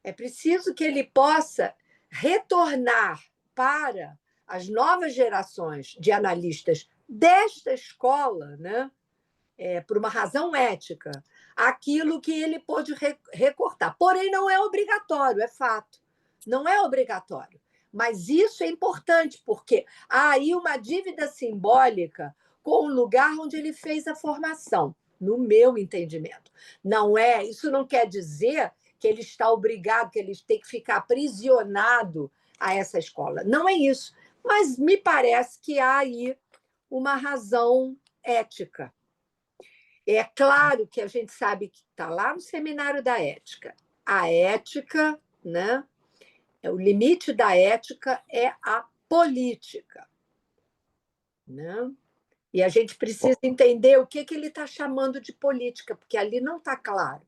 É preciso que ele possa retornar para as novas gerações de analistas desta escola, né, por uma razão ética, aquilo que ele pôde recortar. Porém, não é obrigatório, é fato. Não é obrigatório. Mas isso é importante, porque há aí uma dívida simbólica com o lugar onde ele fez a formação, no meu entendimento. Isso não quer dizer que ele está obrigado, que ele tem que ficar aprisionado a essa escola. Não é isso. Mas me parece que há aí uma razão ética. É claro que a gente sabe que está lá no seminário da ética. A ética, né? O limite da ética é a política, né? E a gente precisa entender o que ele está chamando de política, porque ali não está claro.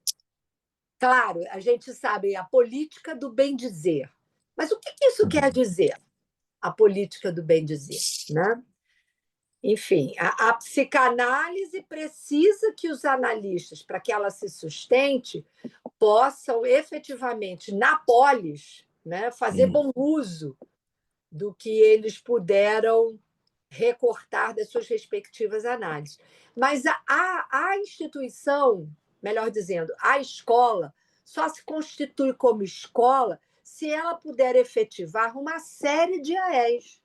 Claro, a gente sabe a política do bem-dizer. Mas o que isso quer dizer, a política do bem-dizer, né? Enfim, a psicanálise precisa que os analistas, para que ela se sustente, possam efetivamente, na polis, né, fazer bom uso do que eles puderam recortar das suas respectivas análises. Mas a instituição, melhor dizendo, a escola, só se constitui como escola se ela puder efetivar uma série de AES.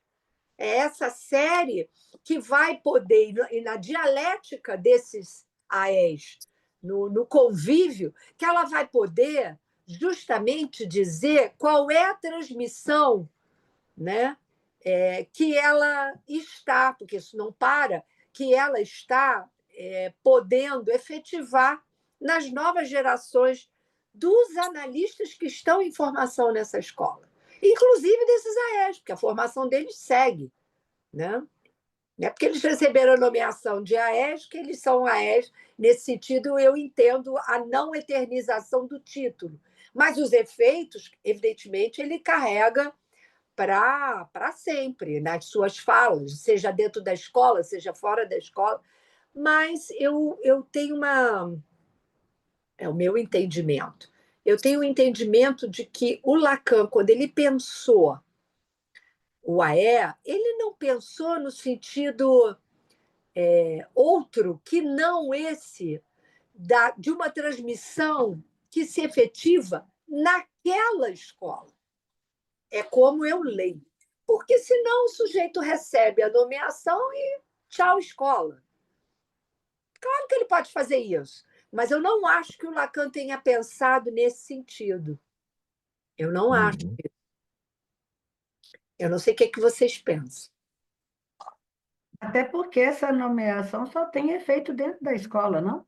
É essa série que vai poder, e na dialética desses AES, no convívio, que ela vai poder justamente dizer qual é a transmissão, né, que ela está, porque isso não para, que ela está podendo efetivar nas novas gerações dos analistas que estão em formação nessa escola, inclusive desses AES, porque a formação deles segue, né? Não é porque eles receberam a nomeação de AES que eles são AES. Nesse sentido, eu entendo a não eternização do título. Mas os efeitos, evidentemente, ele carrega para sempre nas suas falas, seja dentro da escola, seja fora da escola. Mas eu tenho é o meu entendimento. Eu tenho o entendimento de que o Lacan, quando ele pensou o AE, ele não pensou no sentido outro que não esse de uma transmissão que se efetiva naquela escola. É como eu leio. Porque senão o sujeito recebe a nomeação e tchau, escola. Claro que ele pode fazer isso, mas eu não acho que o Lacan tenha pensado nesse sentido. Eu não acho. Eu não sei o que vocês pensam.
Até porque essa nomeação só tem efeito dentro da escola, não?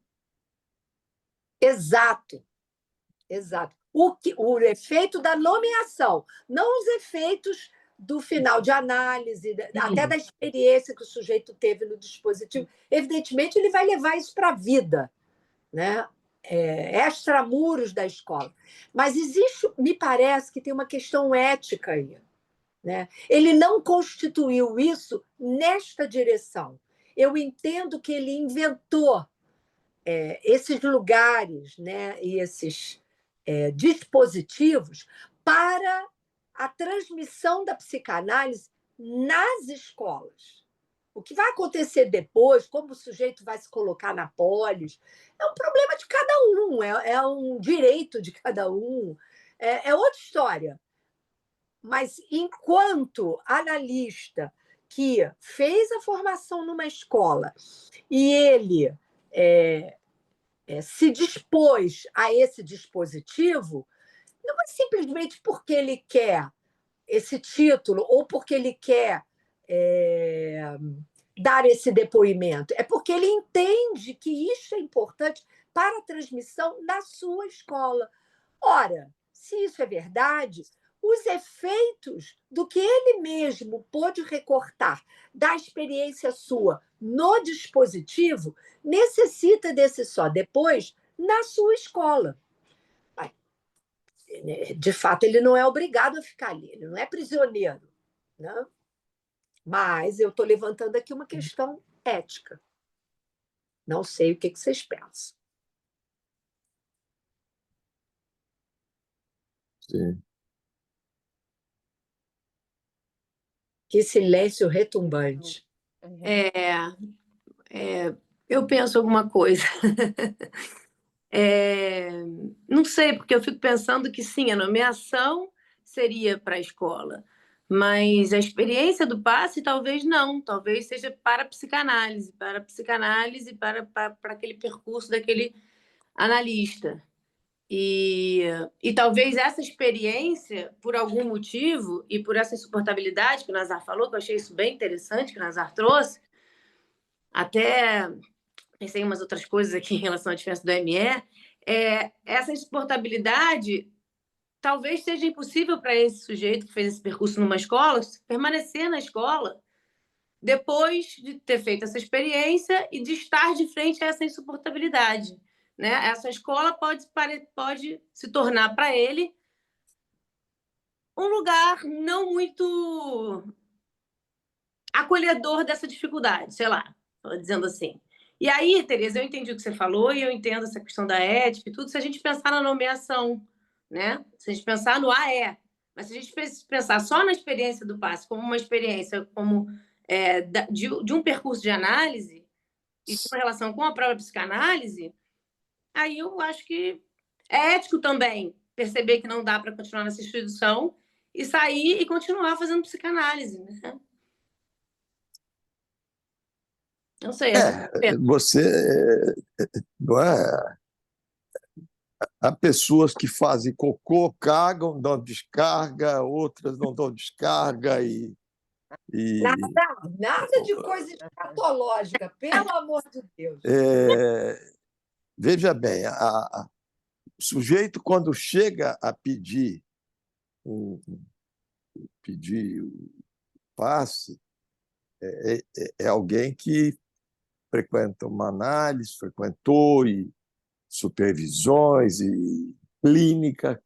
Exato. Exato. O efeito da nomeação, não os efeitos do final de análise, até da experiência que o sujeito teve no dispositivo. Evidentemente, ele vai levar isso para a vida, né? Extramuros da escola. Mas existe, me parece que tem uma questão ética aí, né? Ele não constituiu isso nesta direção. Eu entendo que ele inventou esses lugares, né, e esses dispositivos para a transmissão da psicanálise nas escolas. O que vai acontecer depois, como o sujeito vai se colocar na polis, é um problema de cada um, é um direito de cada um, é outra história. Mas, enquanto analista que fez a formação numa escola e ele se dispôs a esse dispositivo, não é simplesmente porque ele quer esse título ou porque ele quer dar esse depoimento, é porque ele entende que isso é importante para a transmissão na sua escola. Ora, se isso é verdade, os efeitos do que ele mesmo pôde recortar da experiência sua no dispositivo necessita desse só depois na sua escola. De fato, ele não é obrigado a ficar ali, ele não é prisioneiro, né? Mas eu estou levantando aqui uma questão ética. Não sei o que vocês pensam.
Sim.
Que silêncio retumbante.
Eu penso alguma coisa. Não sei, porque eu fico pensando que sim, a nomeação seria para a escola, mas a experiência do passe talvez não, talvez seja para a psicanálise, para aquele percurso daquele analista. E talvez essa experiência, por algum motivo, e por essa insuportabilidade que o Nazar falou, que eu achei isso bem interessante, que o Nazar trouxe, até pensei em umas outras coisas aqui em relação à diferença do ME, essa insuportabilidade talvez seja impossível para esse sujeito que fez esse percurso numa escola permanecer na escola, depois de ter feito essa experiência e de estar de frente a essa insuportabilidade, né? Essa escola pode se tornar para ele um lugar não muito acolhedor dessa dificuldade, sei lá, dizendo assim. E aí, Tereza, eu entendi o que você falou e eu entendo essa questão da ética e tudo, se a gente pensar na nomeação, né? Se a gente pensar no AE, mas se a gente pensar só na experiência do passe como uma experiência como de um percurso de análise e de uma relação com a própria psicanálise, aí eu acho que é ético também perceber que não dá para continuar nessa instituição e sair e continuar fazendo psicanálise, né? Não sei.
Você não é? Há pessoas que fazem cocô, cagam, dão descarga, outras não dão descarga
Nada de coisa escatológica, pelo amor de Deus.
Veja bem, o sujeito, quando chega a pedir o passe, é alguém que frequenta uma análise, frequentou e supervisões e clínica.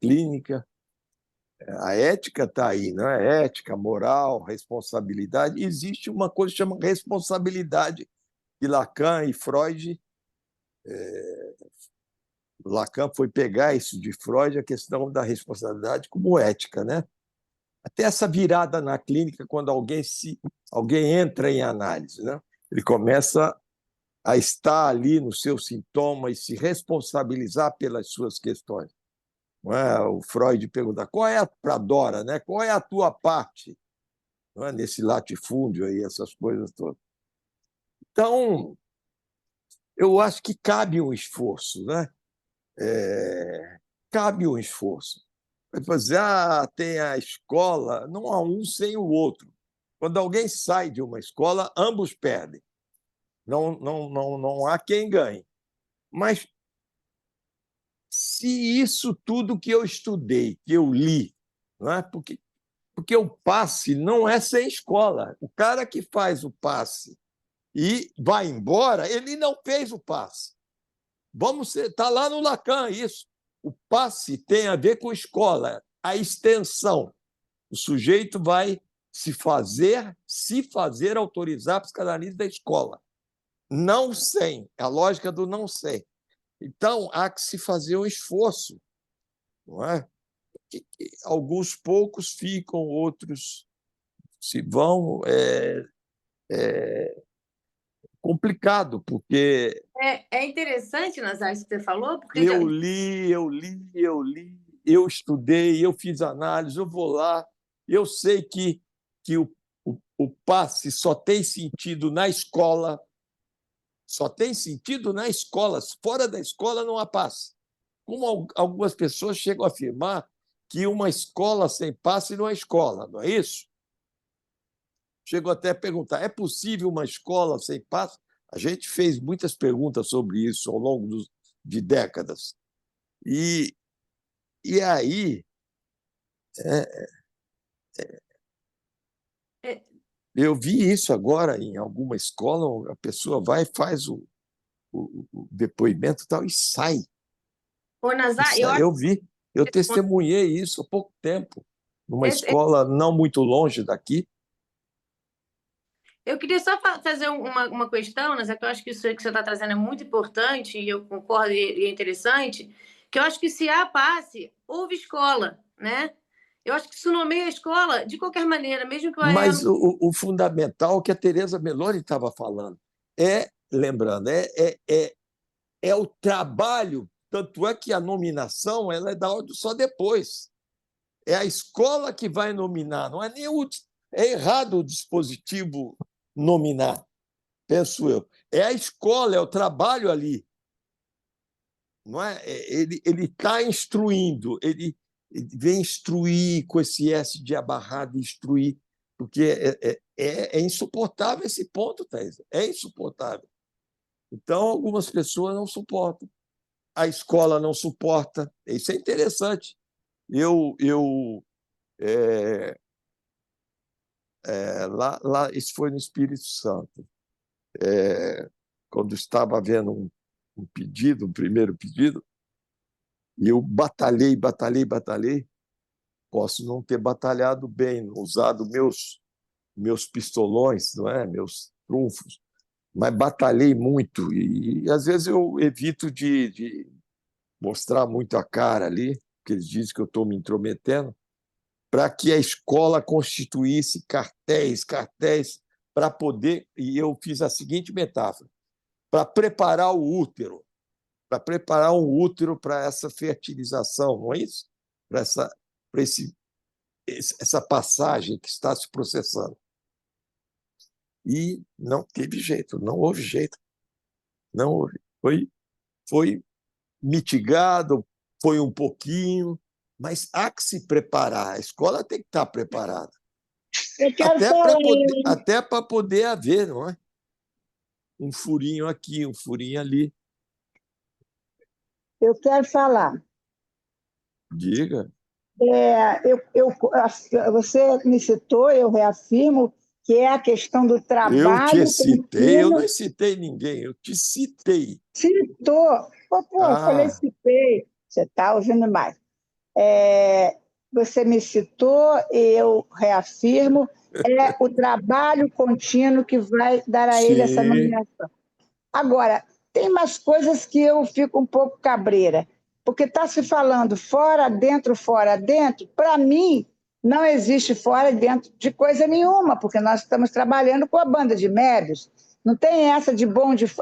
A ética está aí, não é? Ética, moral, responsabilidade. Existe uma coisa que chama responsabilidade, que Lacan e Freud. Lacan foi pegar isso de Freud, a questão da responsabilidade como ética, né? Até essa virada na clínica, quando alguém entra em análise, né? Ele começa a estar ali no seu sintoma e se responsabilizar pelas suas questões. Não é? O Freud pergunta qual é para Dora, né? Qual é a tua parte, não é? Nesse latifúndio aí, essas coisas todas. Então, eu acho que cabe um esforço, né? Cabe um esforço. Vai fazer, tem a escola, não há um sem o outro. Quando alguém sai de uma escola, ambos perdem. Não há quem ganhe. Mas se isso tudo que eu estudei, que eu li, não é? Porque o passe não é sem escola. O cara que faz o passe e vai embora, ele não fez o passe. Está lá no Lacan isso. O passe tem a ver com escola, a extensão. O sujeito vai se fazer autorizar a psicanálise da escola. Não sem, a lógica do não sem. Então, há que se fazer um esforço, não é? Alguns poucos ficam, outros se vão. É complicado, porque
É interessante, Nazar, isso que você falou, porque
eu estudei, eu fiz análise, eu vou lá, eu sei que o passe só tem sentido na escola, fora da escola não há passe. Como algumas pessoas chegam a afirmar que uma escola sem passe não é escola, não é isso? Chegou até a perguntar, é possível uma escola sem passe? A gente fez muitas perguntas sobre isso ao longo de décadas. E aí, eu vi isso agora em alguma escola, a pessoa vai, faz o depoimento e tal, e sai.
Ô, Nazar,
Eu testemunhei isso há pouco tempo, numa escola não muito longe daqui.
Eu queria só fazer uma questão, Nazar, que eu acho que isso que você está trazendo é muito importante, e eu concordo e é interessante, que eu acho que se há passe, houve escola, né? Eu acho que se nomeia a escola de qualquer maneira, mesmo que o
Mas o fundamental que a Tereza Meloni estava falando lembrando, é o trabalho, tanto é que a nominação ela é dada só depois. É a escola que vai nominar, não é nem é errado o dispositivo nominar, penso eu. É a escola, é o trabalho ali. Não é? Ele está instruindo, ele vem instruir com esse S de abarrado, instruir, porque é insuportável esse ponto, Thais. É insuportável. Então, algumas pessoas não suportam. A escola não suporta. Isso é interessante. Eu Isso foi no Espírito Santo. Quando estava havendo um pedido, um primeiro pedido, e eu batalhei. Posso não ter batalhado bem, usado meus pistolões, não é? Meus trunfos, mas batalhei muito. E às vezes eu evito de mostrar muito a cara ali, porque eles dizem que eu estou me intrometendo, para que a escola constituísse cartéis para poder. E eu fiz a seguinte metáfora: para preparar o útero, para essa fertilização, não é isso? Para essa passagem que está se processando. E não teve jeito, não houve jeito. Não houve. Foi mitigado, foi um pouquinho, mas há que se preparar. A escola tem que estar preparada.
Eu quero falar,
Até para poder haver, não é? Um furinho aqui, um furinho ali.
eu quero falar.
Diga.
Você me citou, eu reafirmo, que é a questão do trabalho.
Eu te citei, eu não citei ninguém, eu te citei.
Citou. Eu falei citei, você está ouvindo mais. Você me citou, eu reafirmo, é o trabalho contínuo que vai dar a ele essa nomeação. Agora, tem umas coisas que eu fico um pouco cabreira, porque está se falando fora, dentro. Para mim, não existe fora e dentro de coisa nenhuma, porque nós estamos trabalhando com a banda de médios. Não tem essa de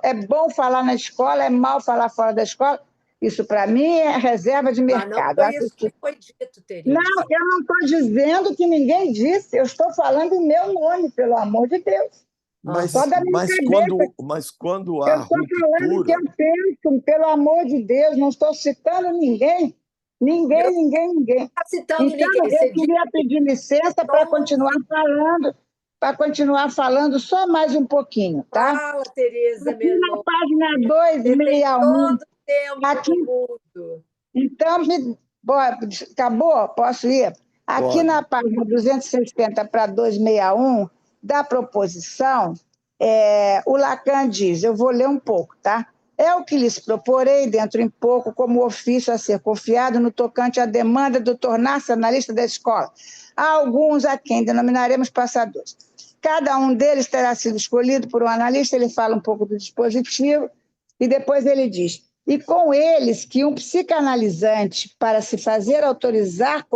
é bom falar na escola, é mal falar fora da escola. Isso, para mim, é reserva de mercado.
Mas não foi isso que foi dito, Tereza.
Não, eu não estou dizendo que ninguém disse, eu estou falando em meu nome, pelo amor de Deus.
Mas quando há
eu estou falando que eu penso, pelo amor de Deus, não estou citando ninguém. Ninguém.
Está citando
então,
ninguém.
Eu queria pedir licença para continuar falando só mais um pouquinho, tá?
Fala, Tereza
aqui
Meloni.
Na página 261.
Todo o tempo
aqui,
do mundo.
Então, acabou? Posso ir? Aqui
Pode.
Na página 260 para 261 da proposição, o Lacan diz, eu vou ler um pouco, tá? É o que lhes proporei dentro em pouco como ofício a ser confiado no tocante à demanda do tornar-se analista da escola. Há alguns a quem denominaremos passadores. Cada um deles terá sido escolhido por um analista, ele fala um pouco do dispositivo, e depois ele diz, e com eles que um psicanalizante, para se fazer autorizar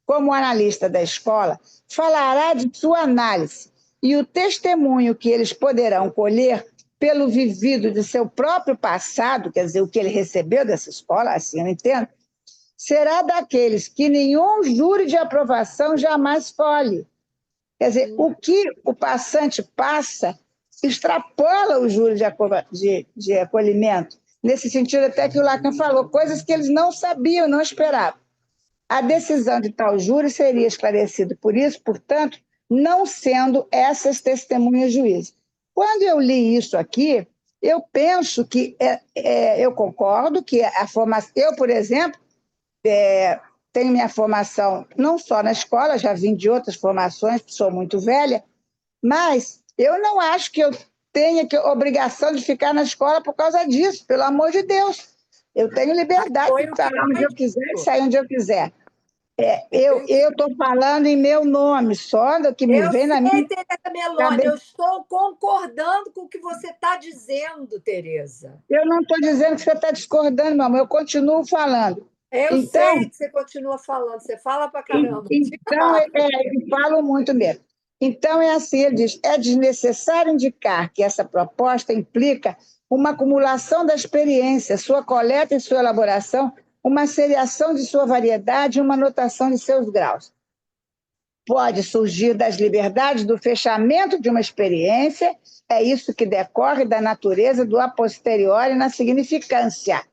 como analista da escola, falará de sua análise, e o testemunho que eles poderão colher pelo vivido de seu próprio passado, quer dizer, o que ele recebeu dessa escola, assim eu entendo, será daqueles que nenhum júri de aprovação jamais colhe. Quer dizer, o que o passante passa extrapola o júri de acolhimento. Nesse sentido, até que o Lacan falou, coisas que eles não sabiam, não esperavam. A decisão de tal júri seria esclarecida por isso, portanto, não sendo essas testemunhas juízes. Quando eu li isso aqui, eu penso que, eu concordo que a formação... Eu, por exemplo, tenho minha formação não só na escola, já vim de outras formações, sou muito velha, mas eu não acho que eu tenha obrigação de ficar na escola por causa disso, pelo amor de Deus. Eu tenho liberdade de falar onde eu quiser e sair onde eu quiser. Eu estou falando em meu nome, só do que me vem na minha...
Tereza Meloni, eu estou concordando com o que você está dizendo, Tereza.
Eu não estou dizendo que você está discordando, mamãe, eu continuo falando.
Eu sei que você continua falando, você fala para caramba.
Então, eu falo muito mesmo. Então, é assim, ele diz, é desnecessário indicar que essa proposta implica uma acumulação da experiência, sua coleta e sua elaboração, uma seriação de sua variedade e uma notação de seus graus. Pode surgir das liberdades do fechamento de uma experiência, é isso que decorre da natureza do a posteriori na significância.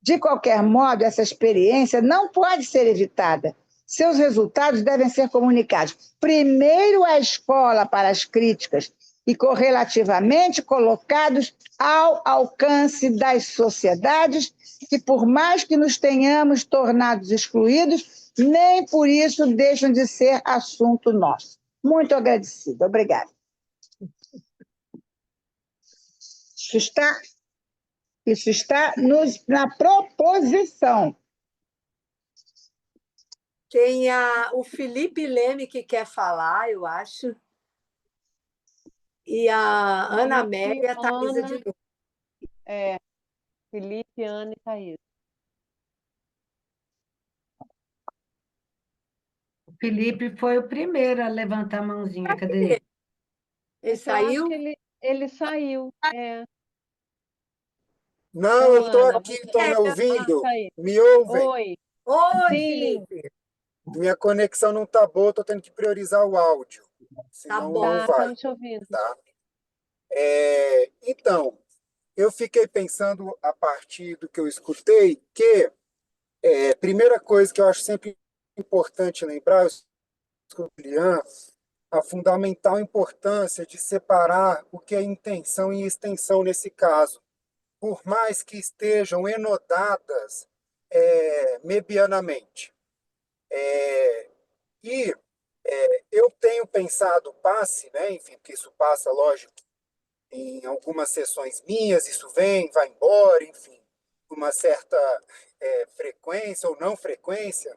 De qualquer modo, essa experiência não pode ser evitada. Seus resultados devem ser comunicados primeiro à escola para as críticas e correlativamente colocados ao alcance das sociedades, que, por mais que nos tenhamos tornados excluídos, nem por isso deixam de ser assunto nosso. Muito agradecida. Obrigada. Isso está na proposição.
Tem o Felipe Leme que quer falar, eu acho. E a Ana Amélia e a Thaisa de novo.
Felipe, Ana e Thaís.
O Felipe foi o primeiro a levantar a mãozinha. Cadê ele?
Ele
Eu acho
saiu?
que ele saiu.
Não, eu estou
Ana,
aqui, estão me ouvindo?
tá aí.
Me ouvem?
Oi.
Oi,
Sim.
Felipe.
Minha conexão não está boa, estou tendo que priorizar o áudio, senão
bom.
não
Tá,
vai.
estamos te ouvindo.
Tá? Então, eu fiquei pensando, a partir do que eu escutei, que primeira coisa que eu acho sempre importante lembrar, eu escuto o Lian, a fundamental importância de separar o que é intenção e extensão nesse caso. Por mais que estejam enodadas medianamente. E eu tenho pensado o passe, né? Enfim, porque isso passa, lógico, em algumas sessões minhas, isso vem, vai embora, enfim, com uma certa frequência ou não frequência,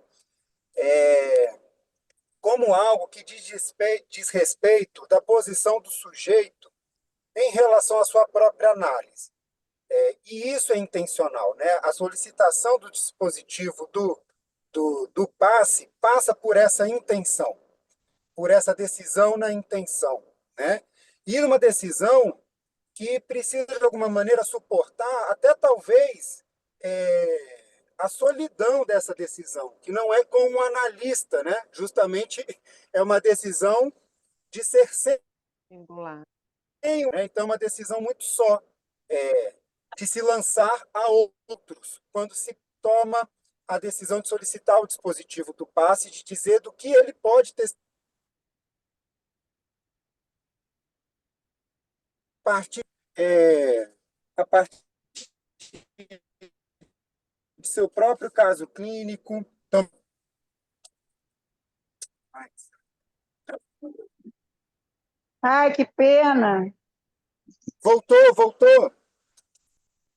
como algo que diz respeito da posição do sujeito em relação à sua própria análise. E isso é intencional, né? A solicitação do dispositivo do passe passa por essa intenção, por essa decisão na intenção, né? E uma decisão que precisa, de alguma maneira, suportar até talvez a solidão dessa decisão, que não é com um analista, né? Justamente é uma decisão de ser
Singular.
né? Então, é uma decisão muito só, de se lançar a outros, quando se toma a decisão de solicitar o dispositivo do passe, de dizer do que ele pode ter a partir de seu próprio caso clínico. Então,
Ai, que pena.
voltou,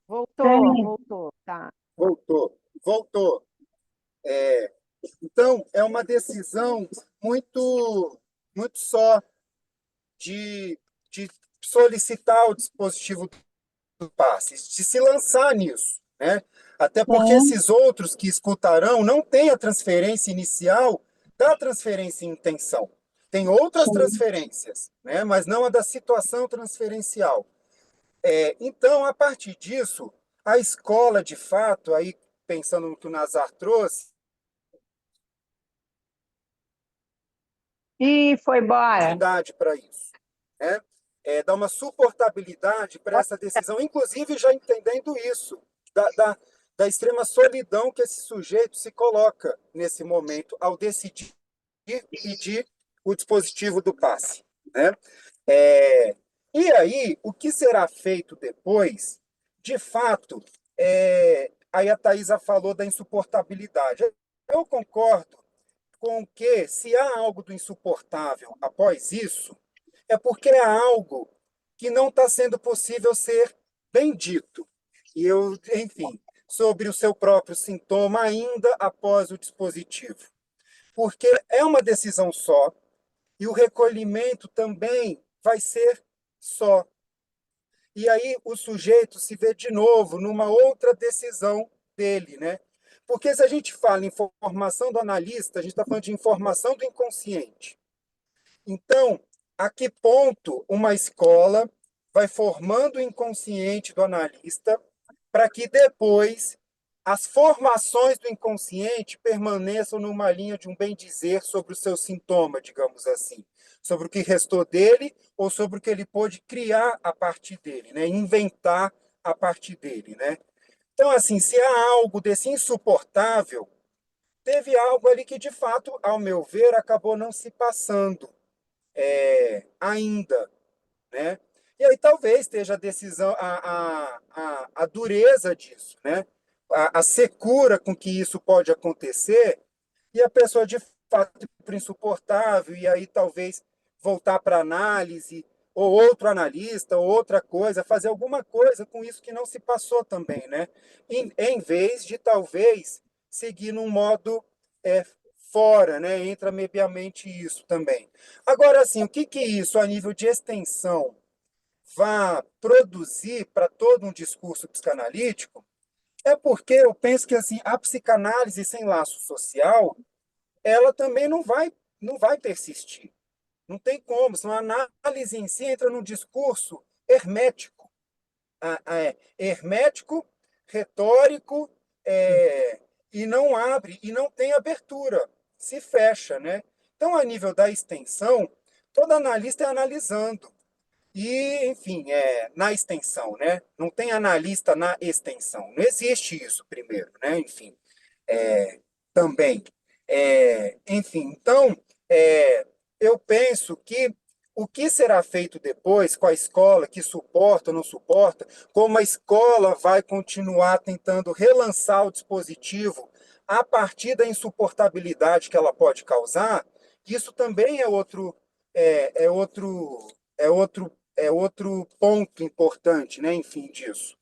Voltou, tá.
voltou. Então, é uma decisão muito, muito só de solicitar o dispositivo do passe, de se lançar nisso, né? Até porque esses outros que escutarão não têm a transferência inicial da transferência em intenção. Tem outras transferências, né? Mas não a da situação transferencial. Então, a partir disso, a escola, de fato, aí pensando no que o Nazar trouxe,
Ih, foi embora.
para isso, né? Dar uma suportabilidade para essa decisão, inclusive já entendendo isso, da extrema solidão que esse sujeito se coloca nesse momento ao decidir pedir o dispositivo do passe, né? E aí, o que será feito depois, de fato, aí a Thaisa falou da insuportabilidade. Eu concordo com que, se há algo do insuportável após isso, é porque é algo que não está sendo possível ser bem dito. E eu, enfim, sobre o seu próprio sintoma ainda após o dispositivo. Porque é uma decisão só, e o recolhimento também vai ser só. E aí o sujeito se vê de novo numa outra decisão dele, né? Porque se a gente fala em formação do analista, a gente está falando de informação do inconsciente. Então, a que ponto uma escola vai formando o inconsciente do analista para que depois as formações do inconsciente permaneçam numa linha de um bem-dizer sobre o seu sintoma, digamos assim, sobre o que restou dele ou sobre o que ele pôde criar a partir dele, né? Inventar a partir dele, né? Então, assim, se há algo desse insuportável, teve algo ali que, de fato, ao meu ver, acabou não se passando ainda. né? E aí talvez esteja a decisão, a dureza disso, né? A secura com que isso pode acontecer, e a pessoa de fato é insuportável, e aí talvez voltar para análise, ou outro analista, ou outra coisa, fazer alguma coisa com isso que não se passou também, né? Em vez de talvez seguir num modo fora, né? Entra mediamente isso também. Agora, assim, o que isso, a nível de extensão, vai produzir para todo um discurso psicanalítico, é porque eu penso que assim, a psicanálise sem laço social, ela também não vai persistir. Não tem como, senão a análise em si entra num discurso hermético, hermético, retórico, e não abre, e não tem abertura, se fecha, né? Então, a nível da extensão, todo analista é analisando. E, enfim, na extensão, né? Não tem analista na extensão. Não existe isso primeiro, né? Enfim, também. Enfim, então, eu penso que o que será feito depois com a escola, que suporta ou não suporta, como a escola vai continuar tentando relançar o dispositivo a partir da insuportabilidade que ela pode causar, isso também é outro ponto importante, né? Enfim, disso.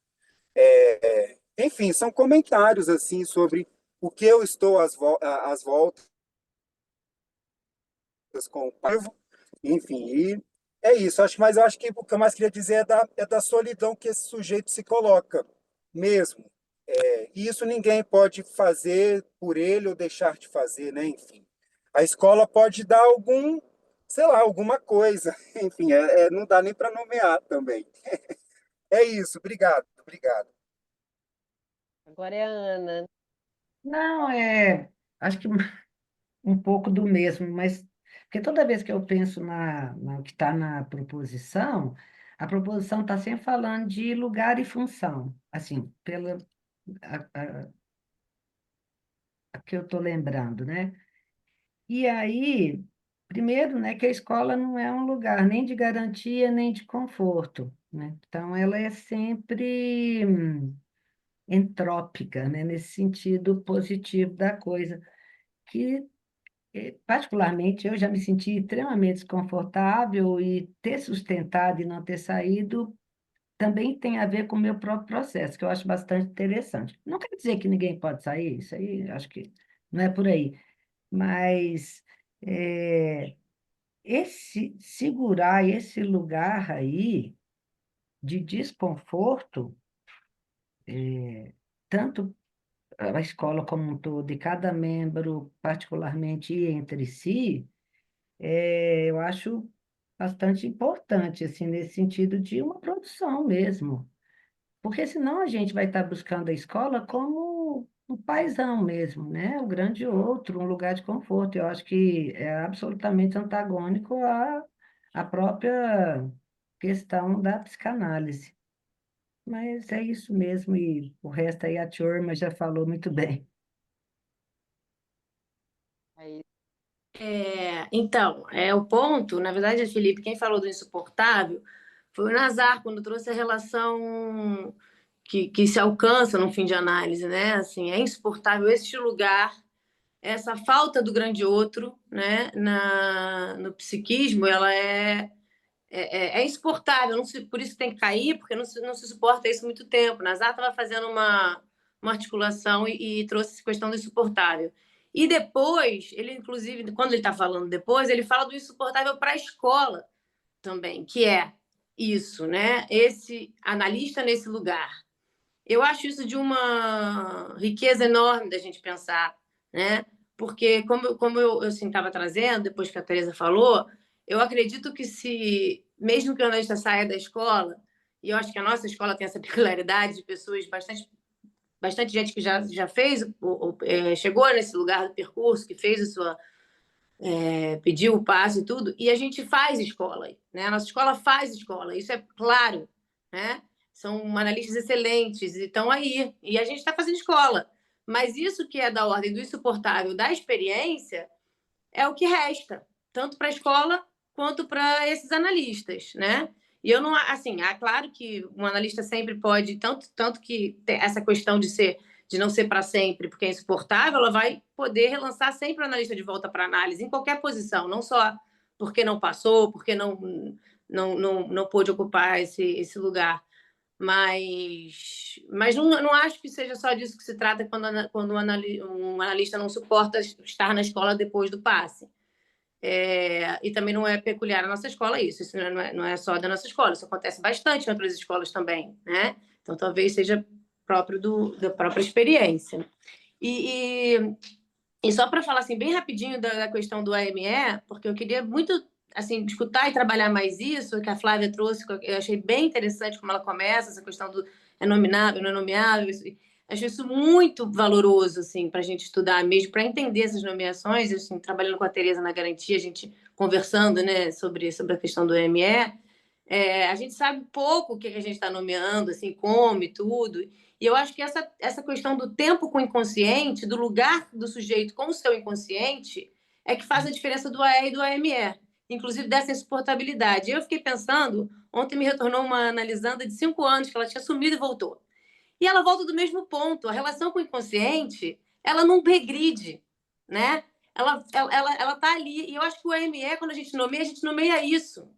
Enfim, são comentários assim sobre o que eu estou às voltas com o Paivo, enfim, e é isso. Mas eu acho que o que eu mais queria dizer é da solidão que esse sujeito se coloca mesmo. E isso ninguém pode fazer por ele ou deixar de fazer, né? Enfim, a escola pode dar sei lá, alguma coisa. Enfim, não dá nem para nomear também. É isso, obrigado, obrigado.
Agora é a Ana.
Não, acho que um pouco do mesmo, mas porque toda vez que eu penso na que está na proposição, a proposição está sempre falando de lugar e função, assim, pela a que eu estou lembrando, né? E aí, primeiro, né, que a escola não é um lugar nem de garantia, nem de conforto, né? Então, ela é sempre entrópica, né, nesse sentido positivo da coisa, que particularmente eu já me senti extremamente desconfortável e ter sustentado e não ter saído também tem a ver com o meu próprio processo, que eu acho bastante interessante. Não quer dizer que ninguém pode sair, isso aí acho que não é por aí, mas é, segurar esse lugar aí de desconforto, tanto a escola como um todo, e cada membro particularmente e entre si, eu acho bastante importante, assim, nesse sentido de uma produção mesmo. Porque senão a gente vai estar buscando a escola como um paizão mesmo, né? O grande outro, um lugar de conforto. Eu acho que é absolutamente antagônico à própria questão da psicanálise. Mas é isso mesmo, e o resto aí a turma já falou muito bem.
Aí,
Então, o ponto, na verdade, Felipe, quem falou do insuportável foi o Nazar, quando trouxe a relação que se alcança no fim de análise, né? Assim, é insuportável este lugar, essa falta do grande outro, né? No psiquismo, ela é insuportável, por isso tem que cair, porque não se suporta isso há muito tempo. Nazar estava fazendo uma articulação e trouxe essa questão do insuportável. E depois, ele, inclusive, quando ele está falando depois, ele fala do insuportável para a escola também, que é isso, né? Esse analista nesse lugar. Eu acho isso de uma riqueza enorme da gente pensar, né? Porque, como eu estava trazendo, depois que a Teresa falou, eu acredito que mesmo que o analista saia da escola, e eu acho que a nossa escola tem essa peculiaridade de pessoas bastante gente que já fez, chegou nesse lugar do percurso, que fez a sua pediu o passe e tudo, e a gente faz escola, né? A nossa escola faz escola, isso é claro, né? São analistas excelentes e estão aí, e a gente está fazendo escola. Mas isso que é da ordem do insuportável da experiência é o que resta, tanto para a escola quanto para esses analistas, né? E eu não, assim, claro que um analista sempre pode, tanto que tem essa questão de não ser para sempre, porque é insuportável, ela vai poder relançar sempre o analista de volta para análise, em qualquer posição, não só porque não passou, porque não pôde ocupar esse lugar. Mas não acho que seja só disso que se trata quando um analista não suporta estar na escola depois do passe. E também não é peculiar à nossa escola isso não é só da nossa escola, isso acontece bastante em outras escolas também, né? Então talvez seja próprio da própria experiência. E só para falar assim bem rapidinho da questão do AME, porque eu queria muito assim escutar e trabalhar mais isso que a Flávia trouxe, eu achei bem interessante como ela começa essa questão do é nominável, não é nomeável, acho isso muito valoroso assim para a gente estudar mesmo, para entender essas nomeações, assim, trabalhando com a Tereza na Garantia, a gente conversando, né, sobre a questão do AME, a gente sabe pouco o que a gente está nomeando, assim, como e tudo. E eu acho que essa questão do tempo com o inconsciente, do lugar do sujeito com o seu inconsciente, é que faz a diferença do AE e do AME, inclusive dessa insuportabilidade. Eu fiquei pensando, ontem me retornou uma analisanda de 5 anos, que ela tinha sumido e voltou. E ela volta do mesmo ponto. A relação com o inconsciente, ela não regride, né? Ela tá ali. E eu acho que o AME, quando a gente nomeia isso.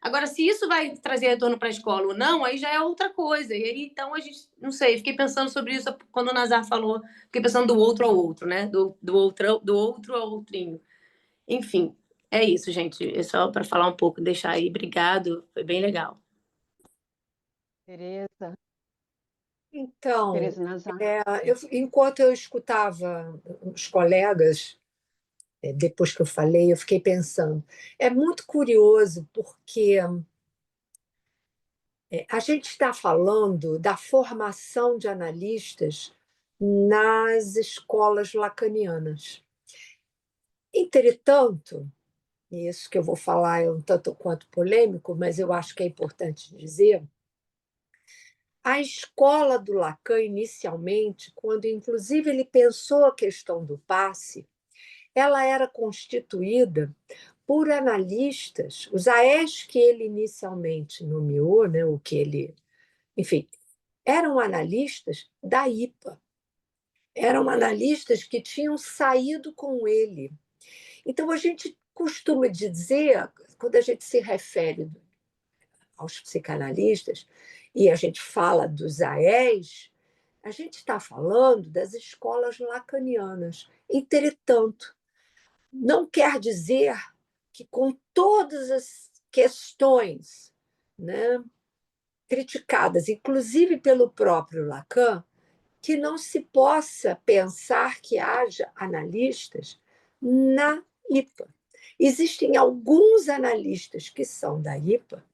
Agora, se isso vai trazer retorno para a escola ou não, aí já é outra coisa. E aí, então, a gente, não sei, fiquei pensando sobre isso quando o Nazar falou, fiquei pensando do outro ao outro, né? Do outro ao outrinho. Enfim, é isso, gente. É só para falar um pouco, deixar aí. Obrigado, foi bem legal.
Tereza
Então,
Nazar.
enquanto eu escutava os colegas, depois que eu falei, eu fiquei pensando. É muito curioso, porque a gente está falando da formação de analistas nas escolas lacanianas. Entretanto, e isso que eu vou falar é um tanto quanto polêmico, mas eu acho que é importante dizer, a escola do Lacan, inicialmente, quando inclusive ele pensou a questão do passe, ela era constituída por analistas, os AES que ele inicialmente nomeou, né, o que ele, enfim, eram analistas da IPA, eram analistas que tinham saído com ele. Então, a gente costuma dizer, quando a gente se refere aos psicanalistas e a gente fala dos AES, a gente está falando das escolas lacanianas. Entretanto, não quer dizer que, com todas as questões, né, criticadas, inclusive pelo próprio Lacan, que não se possa pensar que haja analistas na IPA. Existem alguns analistas que são da IPA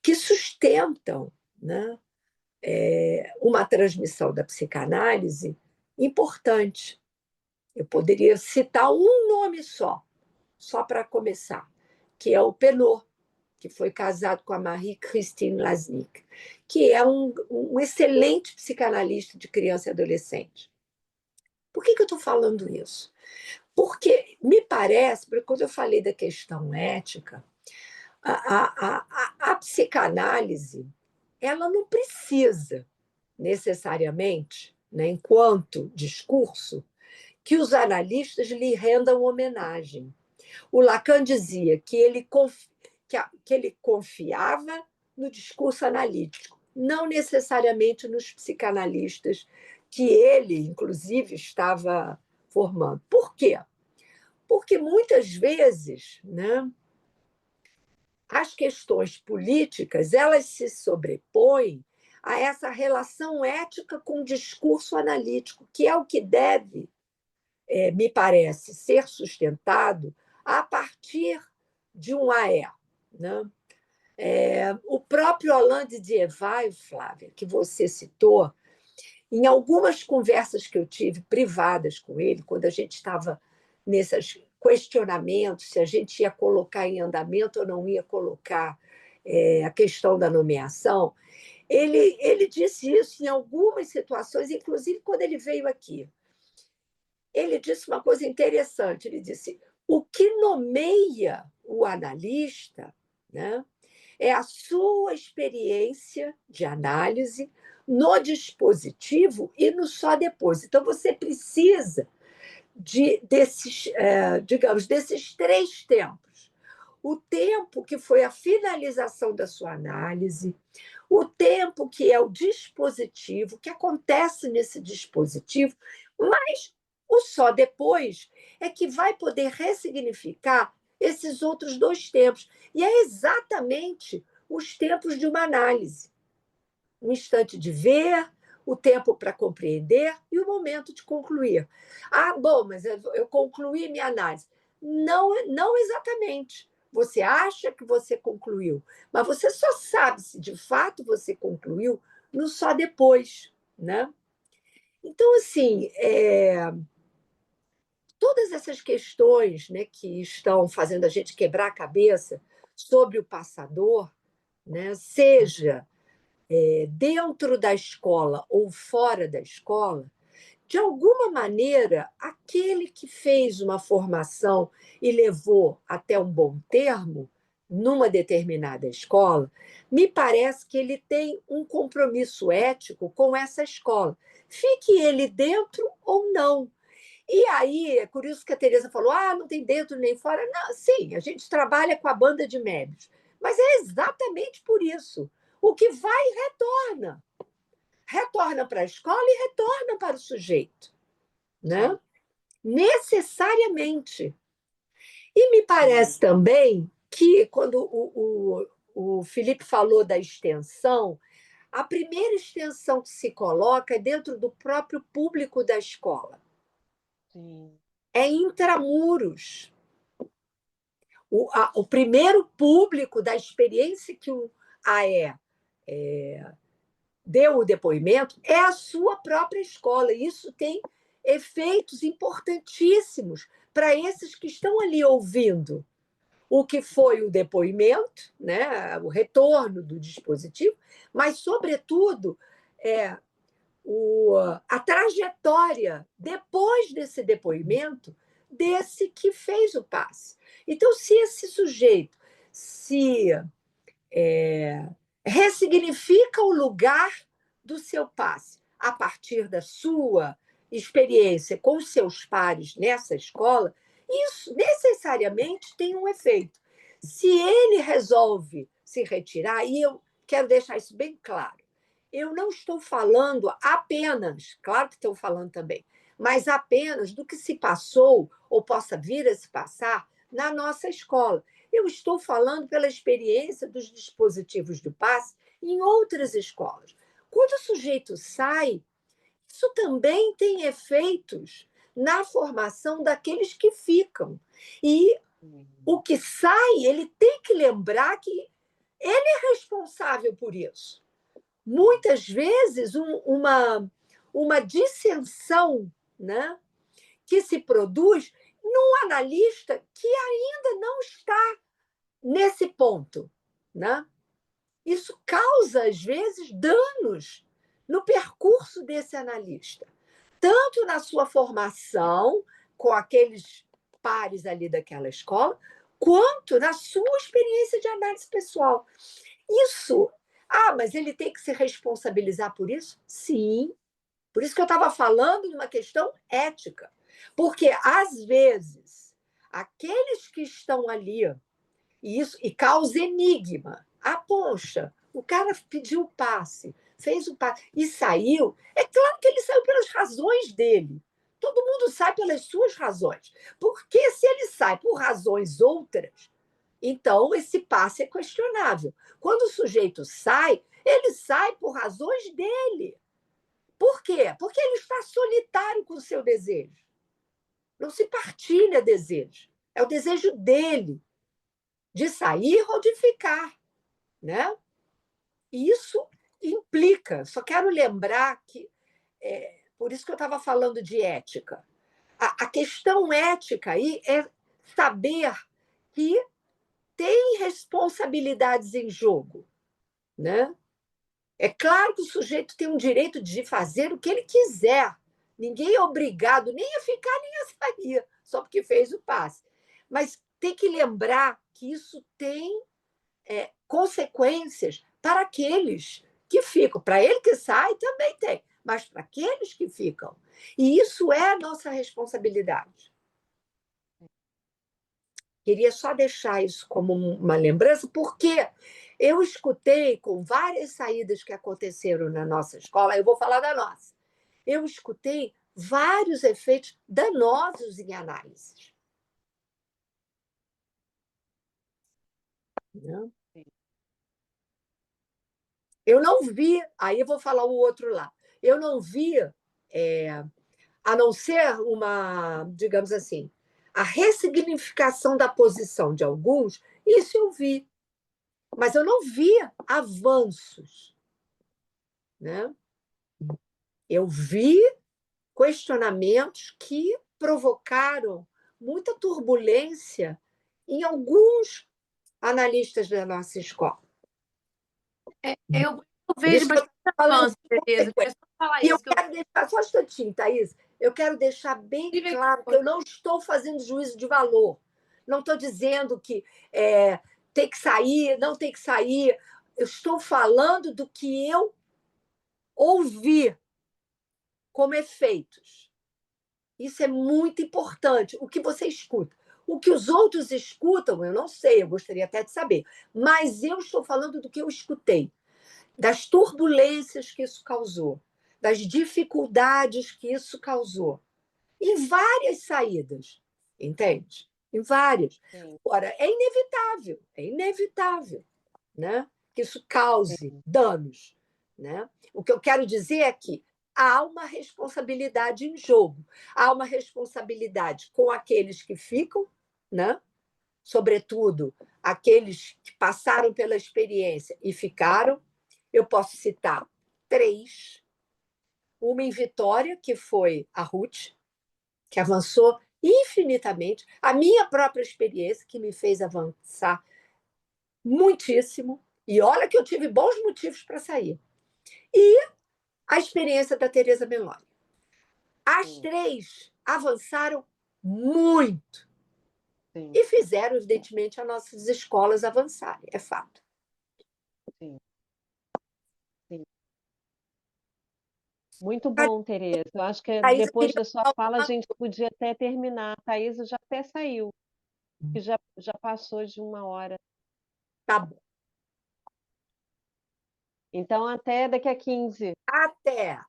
que sustentam, né, uma transmissão da psicanálise importante. Eu poderia citar um nome só para começar, que é o Penot, que foi casado com a Marie-Christine Lasnik, que é um excelente psicanalista de criança e adolescente. Por que eu estou falando isso? Porque me parece, porque quando eu falei da questão ética, a psicanálise ela não precisa necessariamente, né, enquanto discurso, que os analistas lhe rendam homenagem. O Lacan dizia que ele confiava no discurso analítico, não necessariamente nos psicanalistas que ele, inclusive, estava formando. Por quê? Porque muitas vezes, né, as questões políticas elas se sobrepõem a essa relação ética com o discurso analítico, que é o que deve, me parece, ser sustentado a partir de um AE. Né? O próprio Alain Dieval, Flávia, que você citou, em algumas conversas que eu tive privadas com ele, quando a gente estava nesses questionamentos, se a gente ia colocar em andamento ou não ia colocar a questão da nomeação, ele disse isso em algumas situações, inclusive quando ele veio aqui. Ele disse uma coisa interessante, ele disse, o que nomeia o analista, né, é a sua experiência de análise no dispositivo e no só depois. Então, você precisa digamos, desses 3 tempos. O tempo que foi a finalização da sua análise, o tempo que é o dispositivo, que acontece nesse dispositivo, mas o só depois é que vai poder ressignificar esses outros 2 tempos. E é exatamente os tempos de uma análise. Um instante de ver, o tempo para compreender e o momento de concluir. Ah, bom, mas eu concluí minha análise. Não, não exatamente. Você acha que você concluiu, mas você só sabe se de fato você concluiu no só depois, né? Então, assim, todas essas questões, né, que estão fazendo a gente quebrar a cabeça sobre o passador, né, seja dentro da escola ou fora da escola, de alguma maneira, aquele que fez uma formação e levou até um bom termo numa determinada escola, me parece que ele tem um compromisso ético com essa escola. Fique ele dentro ou não. E aí, é por isso que a Tereza falou, não tem dentro nem fora. Não, sim, a gente trabalha com a banda de médios, mas é exatamente por isso. O que vai, retorna. Retorna para a escola e retorna para o sujeito, né? Necessariamente. E me parece também que, quando o Felipe falou da extensão, a primeira extensão que se coloca é dentro do próprio público da escola.
Sim.
É intramuros. O primeiro público da experiência que o AE deu o depoimento é a sua própria escola. Isso tem efeitos importantíssimos para esses que estão ali ouvindo o que foi o depoimento, né, o retorno do dispositivo, mas, sobretudo, a trajetória depois desse depoimento desse que fez o passe. Então, se esse sujeito se ressignifica o lugar do seu passe a partir da sua experiência com os seus pares nessa escola, isso necessariamente tem um efeito. Se ele resolve se retirar, e eu quero deixar isso bem claro, eu não estou falando apenas, claro que estou falando também, mas apenas do que se passou ou possa vir a se passar na nossa escola. Eu estou falando pela experiência dos dispositivos do passe em outras escolas. Quando o sujeito sai, isso também tem efeitos na formação daqueles que ficam. E o que sai, ele tem que lembrar que ele é responsável por isso. Muitas vezes, uma dissensão, né, que se produz num analista que ainda não está nesse ponto, né? Isso causa, às vezes, danos no percurso desse analista, tanto na sua formação com aqueles pares ali daquela escola, quanto na sua experiência de análise pessoal. Isso, mas ele tem que se responsabilizar por isso? Sim. Por isso que eu estava falando de uma questão ética. Porque, às vezes, aqueles que estão ali, e causa enigma. Poxa, o cara pediu o passe, fez o passe e saiu. É claro que ele saiu pelas razões dele. Todo mundo sai pelas suas razões. Porque se ele sai por razões outras, então esse passe é questionável. Quando o sujeito sai, ele sai por razões dele. Por quê? Porque ele está solitário com o seu desejo. Não se partilha desejo. É o desejo dele de sair ou de ficar, né? Isso implica, só quero lembrar que, por isso que eu estava falando de ética, a questão ética aí é saber que tem responsabilidades em jogo, né? É claro que o sujeito tem um direito de fazer o que ele quiser, ninguém é obrigado nem a ficar nem a sair, só porque fez o passe, mas tem que lembrar que isso tem consequências para aqueles que ficam. Para ele que sai, também tem, mas para aqueles que ficam. E isso é a nossa responsabilidade. Queria só deixar isso como uma lembrança, porque eu escutei com várias saídas que aconteceram na nossa escola, eu vou falar da nossa, eu escutei vários efeitos danosos em análises. Eu não vi, aí eu vou falar o outro lá, eu não vi, a não ser uma, digamos assim, a ressignificação da posição de alguns, isso eu vi. Mas eu não vi avanços, né? Eu vi questionamentos que provocaram muita turbulência em alguns analistas da nossa escola.
Eu
Por
vejo
isso que eu
bastante
estou falando
avanço, Tereza. Queria só falar
E eu
isso. Que eu...
quero deixar, só um instantinho, Thaís, eu quero deixar bem claro que eu não estou fazendo juízo de valor. Não estou dizendo que tem que sair, não tem que sair. Eu estou falando do que eu ouvi como efeitos. Isso é muito importante. O que você escuta. O que os outros escutam, eu não sei, eu gostaria até de saber. Mas eu estou falando do que eu escutei, das turbulências que isso causou, das dificuldades que isso causou, em várias saídas, entende? Em várias. Ora, é inevitável, né? Que isso cause danos, né? O que eu quero dizer é que há uma responsabilidade em jogo, há uma responsabilidade com aqueles que ficam, né? Sobretudo aqueles que passaram pela experiência e ficaram. Eu posso citar 3. Uma em Vitória, que foi a Ruth, que avançou infinitamente. A minha própria experiência, que me fez avançar muitíssimo. E olha que eu tive bons motivos para sair. E a experiência da Tereza Meloni. As 3 avançaram muito.
Sim.
E fizeram, evidentemente, as nossas escolas avançarem, é fato.
Sim. Sim. Muito bom, Tereza. Eu acho que
Thaís,
depois da sua fala a gente podia até terminar. A Thaís já até saiu, que já passou de 1 hora.
Tá bom.
Então, até daqui a 15.
Até.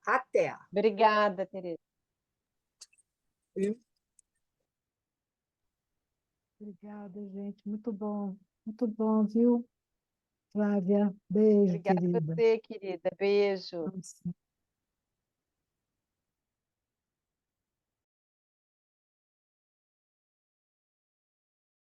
Obrigada, Tereza.
Obrigada, gente. Muito bom, viu? Flávia, beijo,
Obrigada a
querida.
você, querida. Beijo.
Nossa.